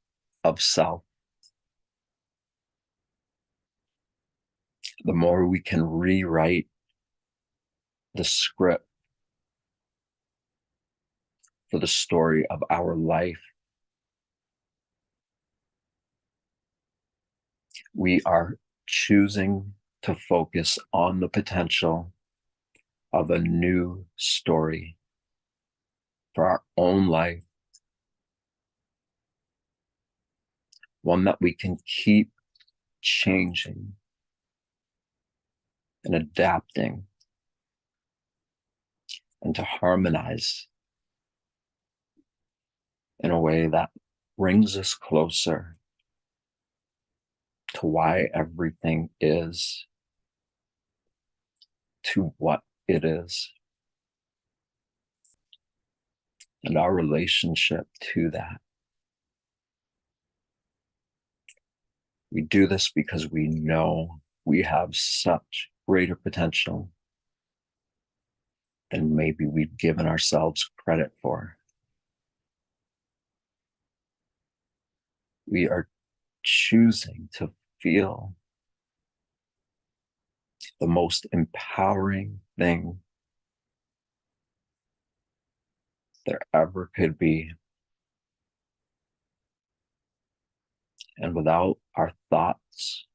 of self. The more we can rewrite the script for the story of our life, we are choosing to focus on the potential of a new story for our own life, one that we can keep changing and adapting and to harmonize in a way that brings us closer to why everything is, to what it is, and our relationship to that. We do this because we know we have such greater potential than maybe we've given ourselves credit for. We are choosing to feel the most empowering thing there ever could be. And without our thoughts,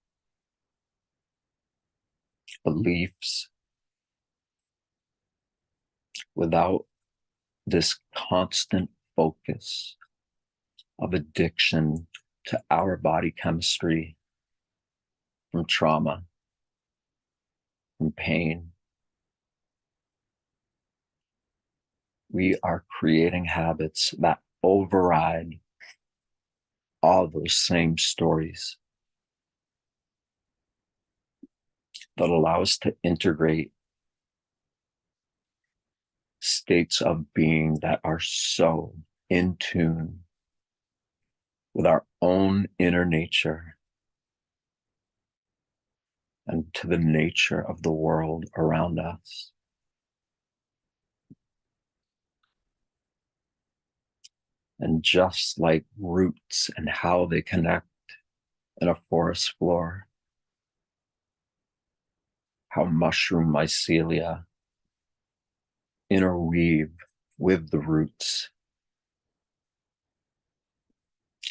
beliefs, without this constant focus of addiction to our body chemistry from trauma, from pain, we are creating habits that override all those same stories, that allow us to integrate states of being that are so in tune with our own inner nature and to the nature of the world around us. And just like roots and how they connect in a forest floor, how mushroom mycelia interweave with the roots,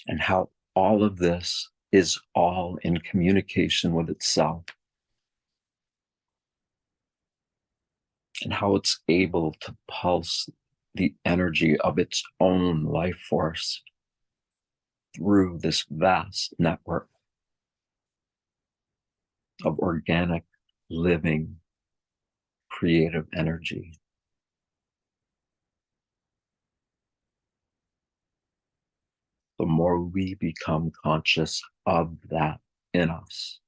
and how all of this is all in communication with itself, and how it's able to pulse the energy of its own life force through this vast network of organic, living, creative energy. The more we become conscious of that in us,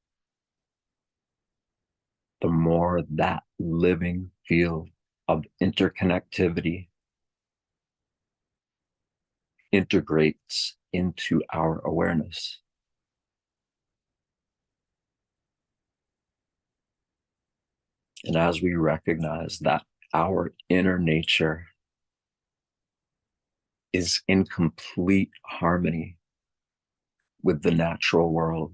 the more that living field of interconnectivity integrates into our awareness. And as we recognize that our inner nature is in complete harmony with the natural world,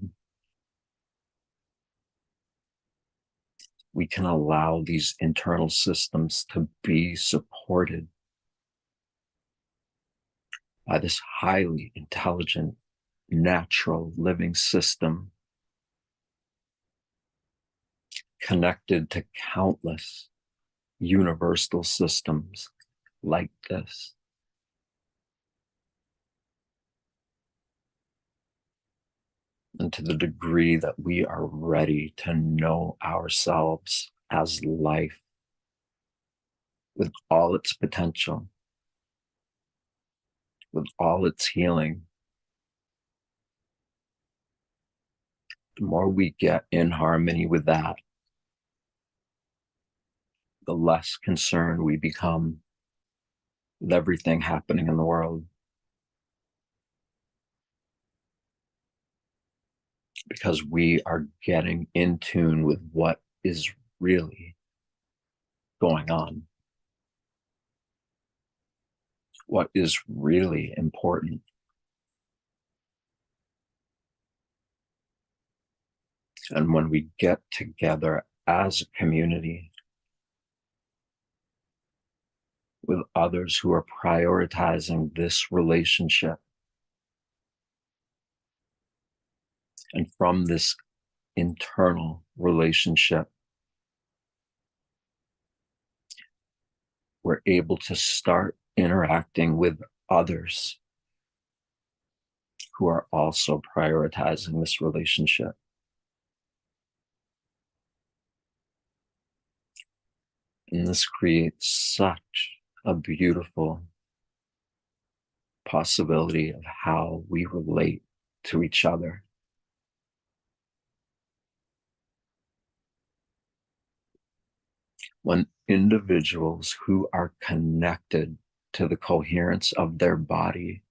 we can allow these internal systems to be supported by this highly intelligent, natural living system connected to countless universal systems like this. And to the degree that we are ready to know ourselves as life with all its potential, with all its healing, the more we get in harmony with that, the less concerned we become with everything happening in the world. Because we are getting in tune with what is really going on, what is really important. And when we get together as a community with others who are prioritizing this relationship, and from this internal relationship, we're able to start interacting with others who are also prioritizing this relationship. And this creates such a beautiful possibility of how we relate to each other. When individuals who are connected to the coherence of their body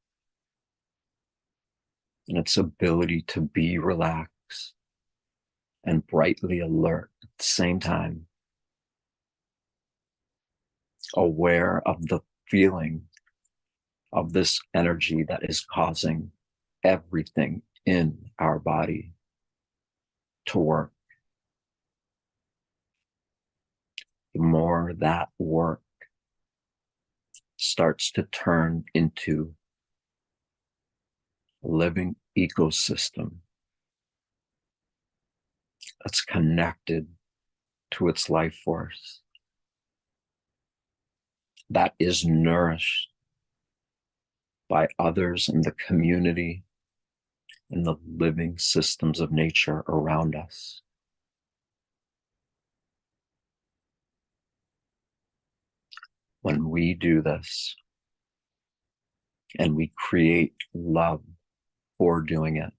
and its ability to be relaxed and brightly alert at the same time, aware of the feeling of this energy that is causing everything in our body to work, the more that work starts to turn into a living ecosystem that's connected to its life force, that is nourished by others in the community and the living systems of nature around us. When we do this and we create love for doing it,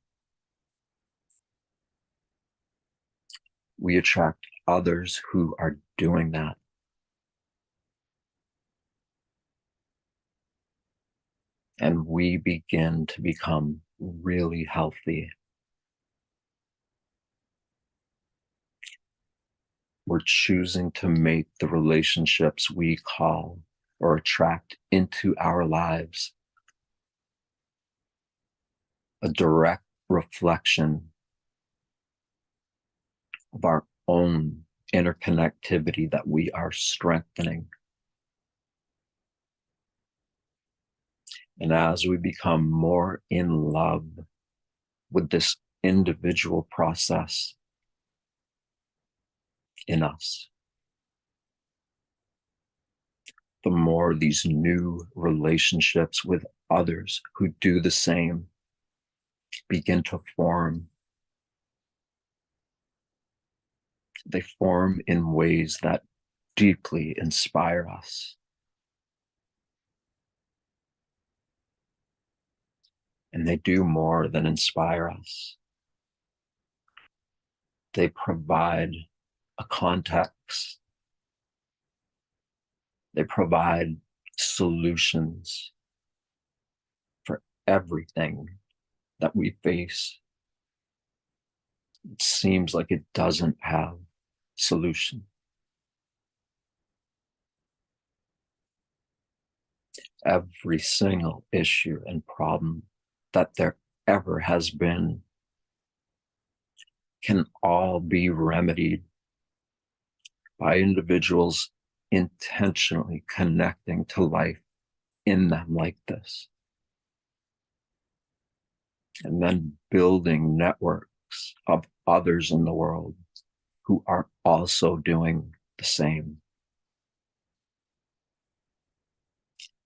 we attract others who are doing that. And we begin to become really healthy. We're choosing to make the relationships we call or attract into our lives a direct reflection of our own interconnectivity that we are strengthening. And as we become more in love with this individual process in us, the more these new relationships with others who do the same begin to form. They form in ways that deeply inspire us. And they do more than inspire us. They provide a context. They provide solutions for everything that we face. It seems like it doesn't have solution. every single issue and problem that there ever has been can all be remedied by individuals intentionally connecting to life in them like this, and then building networks of others in the world who are also doing the same.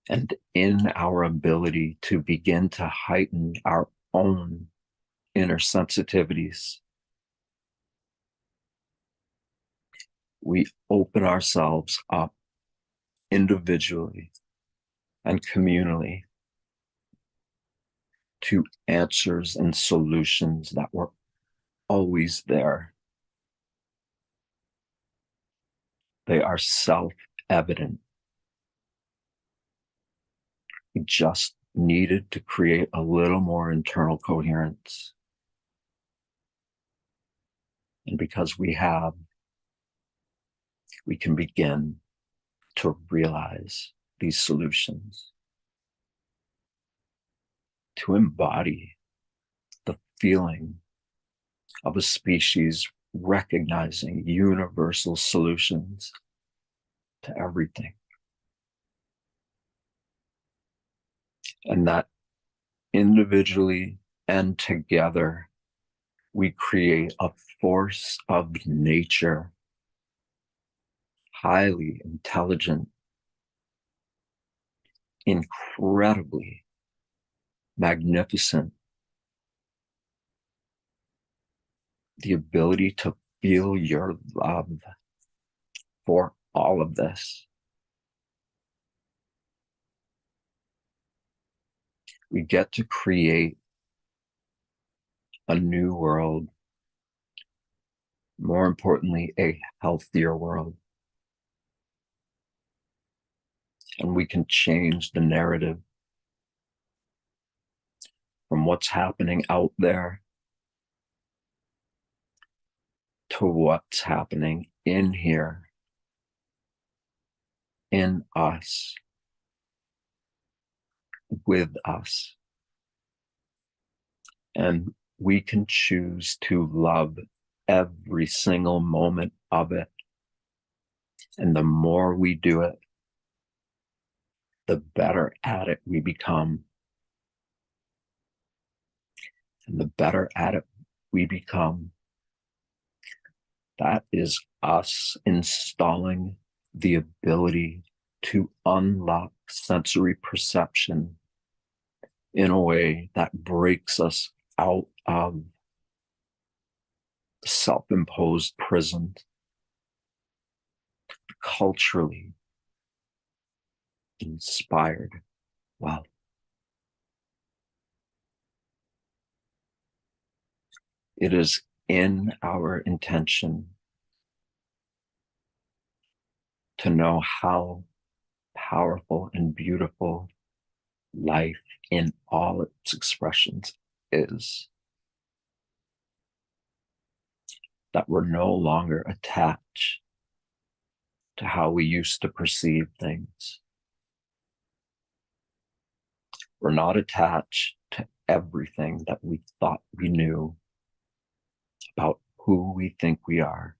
And in our ability to begin to heighten our own inner sensitivities, we open ourselves up individually and communally to answers and solutions that were always there. They are self-evident. We just needed to create a little more internal coherence. And because we have, we can begin to realize these solutions, to embody the feeling of a species recognizing universal solutions to everything. And that individually and together, we create a force of nature, highly intelligent, incredibly magnificent, the ability to feel your love for all of this. We get to create a new world, more importantly, a healthier world. And we can change the narrative from what's happening out there to what's happening in here, in us, with us. And we can choose to love every single moment of it. And the more we do it, the better at it we become. And the better at it we become, that is us installing the ability to unlock sensory perception in a way that breaks us out of self-imposed prison, culturally inspired. Wow. It is in our intention to know how powerful and beautiful life in all its expressions is, that we're no longer attached to how we used to perceive things. We're not attached to everything that we thought we knew about who we think we are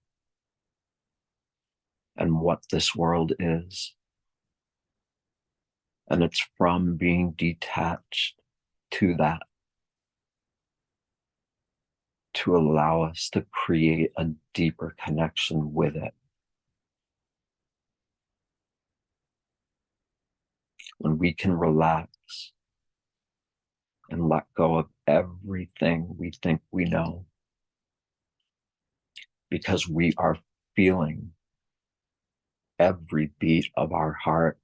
and what this world is. And it's from being detached to that to allow us to create a deeper connection with it. When we can relax and let go of everything we think we know, because we are feeling every beat of our heart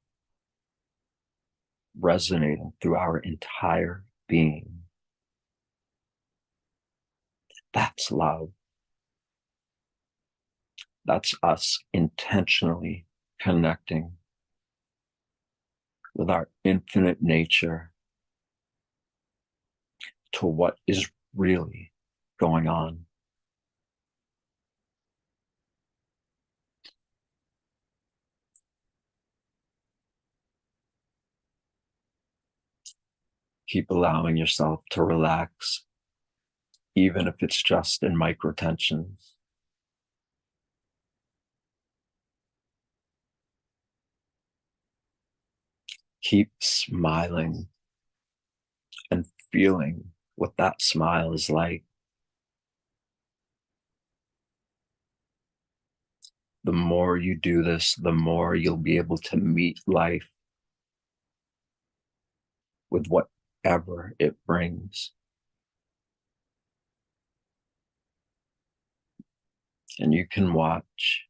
resonating through our entire being. That's love. That's us intentionally connecting with our infinite nature to what is really going on. Keep allowing yourself to relax, even if it's just in micro tensions. Keep smiling and feeling what that smile is like. The more you do this, the more you'll be able to meet life with whatever it brings. And you can watch,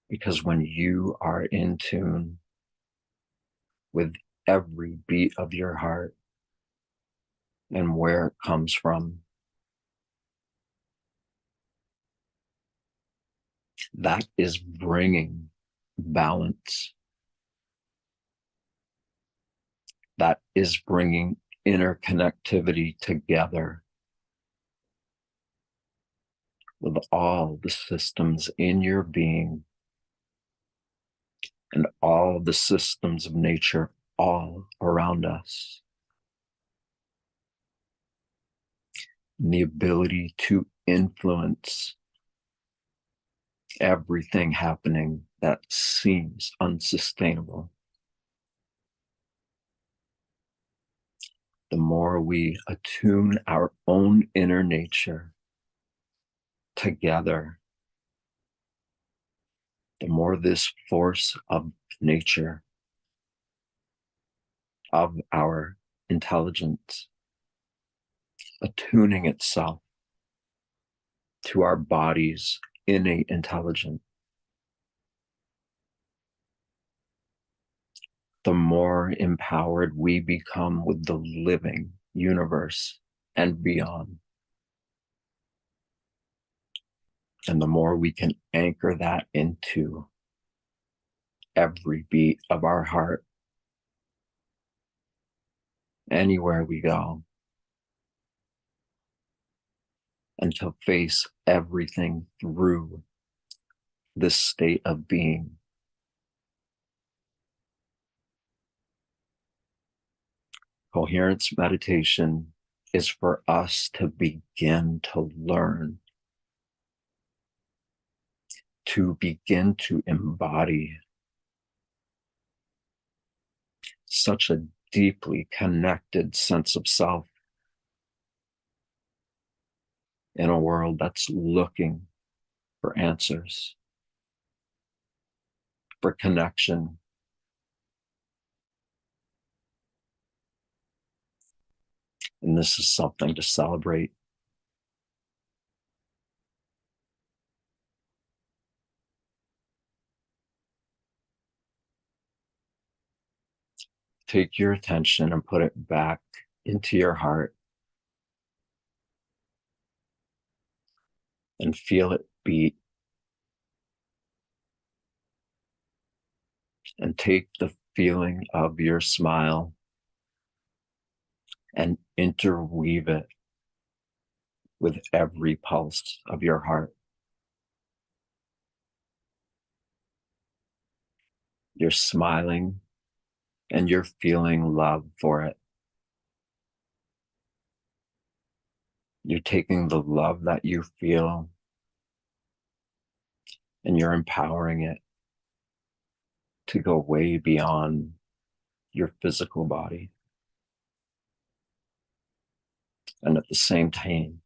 because when you are in tune with every beat of your heart and where it comes from, that is bringing balance. That is bringing interconnectivity together with all the systems in your being and all the systems of nature all around us. And the ability to influence everything happening that seems unsustainable. The more we attune our own inner nature together, the more this force of nature, of our intelligence, attuning itself to our body's innate intelligence, the more empowered we become with the living universe and beyond. And the more we can anchor that into every beat of our heart, anywhere we go, and to face everything through this state of being. Coherence meditation is for us to begin to learn, to begin to embody such a deeply connected sense of self in a world that's looking for answers, for connection. And this is something to celebrate. Take your attention and put it back into your heart and feel it beat. And take the feeling of your smile and interweave it with every pulse of your heart. You're smiling and you're feeling love for it. You're taking the love that you feel and you're empowering it to go way beyond your physical body. And at the same time,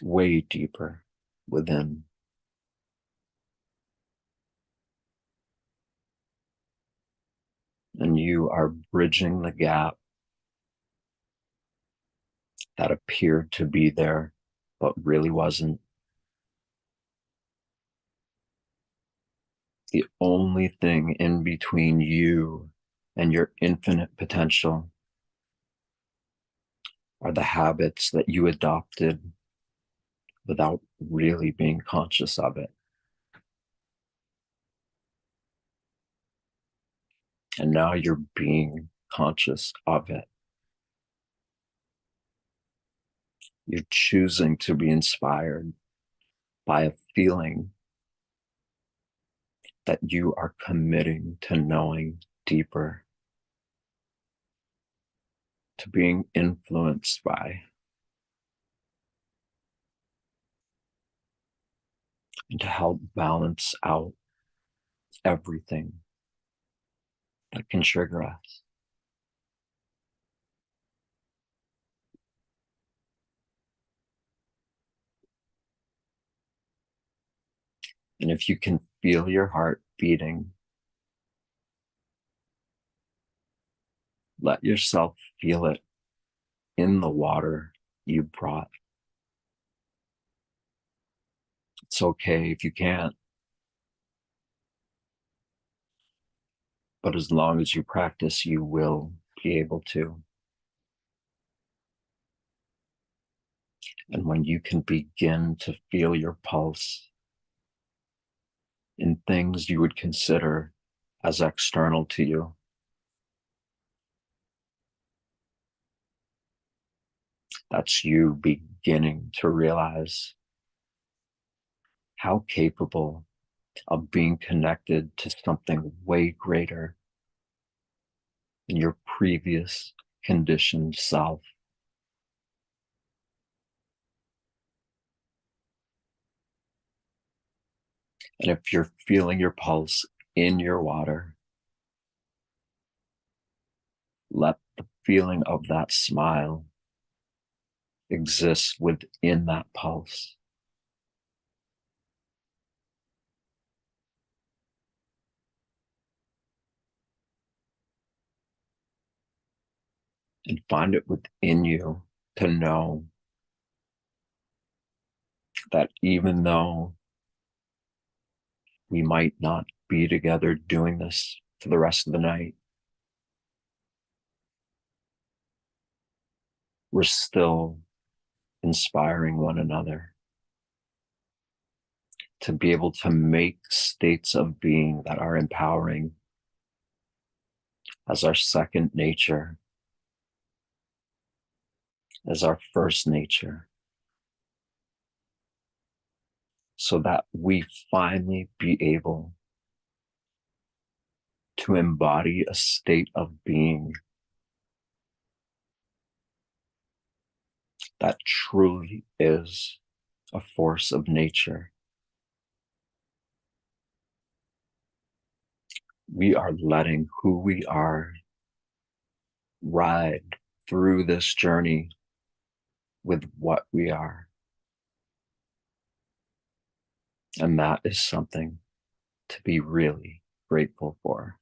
way deeper within. And you are bridging the gap that appeared to be there, but really wasn't. The only thing in between you and your infinite potential are the habits that you adopted without really being conscious of it. And now you're being conscious of it. You're choosing to be inspired by a feeling that you are committing to knowing deeper. to being influenced by, and to help balance out everything that can trigger us. And if you can feel your heart beating, let yourself feel it in the water you brought. It's okay if you can't, but as long as you practice, you will be able to. And when you can begin to feel your pulse in things you would consider as external to you, that's you beginning to realize how capable of being connected to something way greater than your previous conditioned self. And if you're feeling your pulse in your water, let the feeling of that smile exist within that pulse. And find it within you to know that even though we might not be together doing this for the rest of the night, we're still inspiring one another to be able to make states of being that are empowering as our second nature, as our first nature, so that we finally be able to embody a state of being that truly is a force of nature. We are letting who we are ride through this journey with what we are. And that is something to be really grateful for.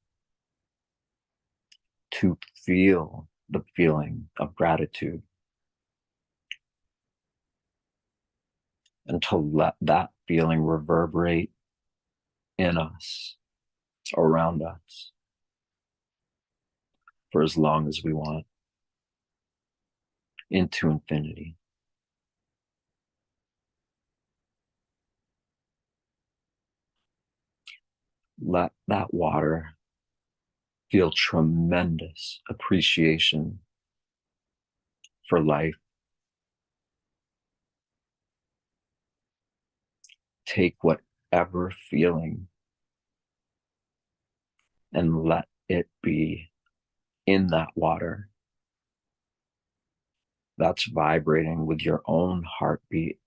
To feel the feeling of gratitude and to let that feeling reverberate in us, around us, for as long as we want, into infinity. Let that water feel tremendous appreciation for life. Take whatever feeling and let it be in that water that's vibrating with your own heartbeat.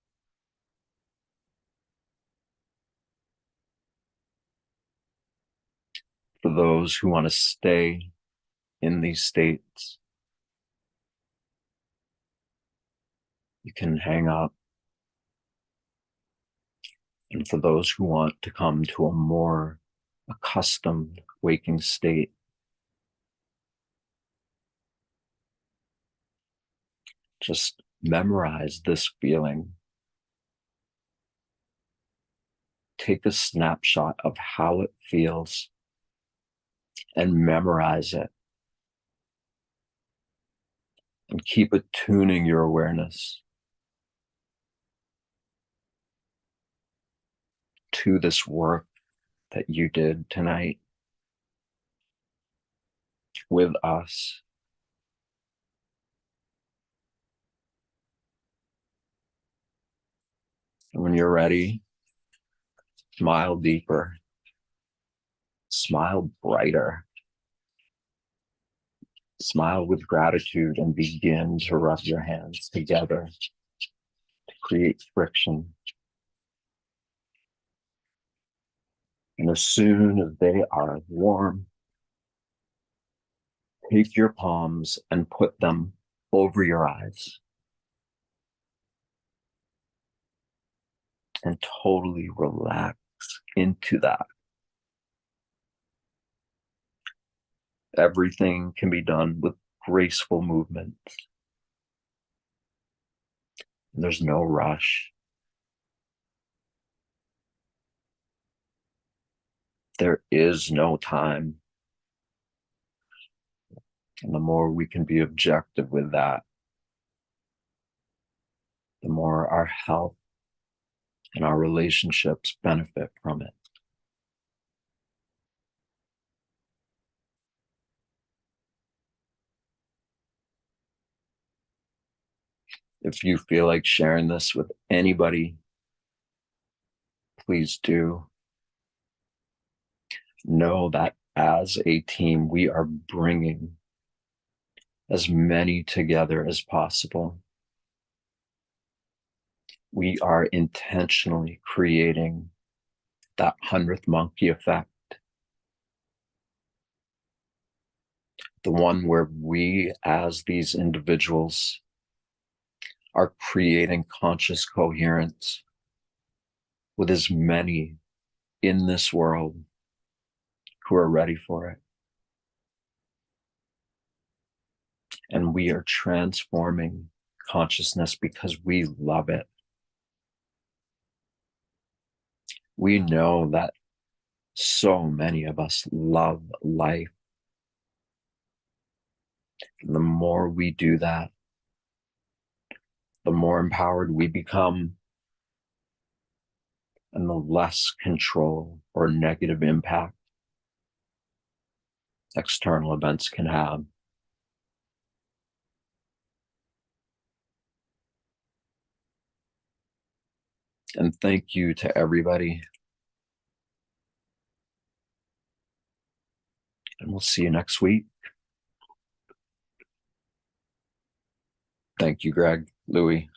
For those who want to stay in these states, you can hang up. And for those who want to come to a more accustomed waking state, just memorize this feeling. Take a snapshot of how it feels and memorize it. And keep attuning your awareness to this work that you did tonight with us. And when you're ready, smile deeper, smile brighter. Smile with gratitude and begin to rub your hands together to create friction. And as soon as they are warm, take your palms and put them over your eyes and totally relax into that. Everything can be done with graceful movements. There's no rush. There is no time. And the more we can be objective with that, the more our health and our relationships benefit from it. If you feel like sharing this with anybody, please do. Know that as a team, we are bringing as many together as possible. We are intentionally creating that 100th monkey effect. The one where we, as these individuals, are creating conscious coherence with as many in this world who are ready for it. And we are transforming consciousness because we love it. We know that so many of us love life. And the more we do that, the more empowered we become, and the less control or negative impact external events can have. And thank you to everybody. And we'll see you next week. Thank you, Greg, Louie.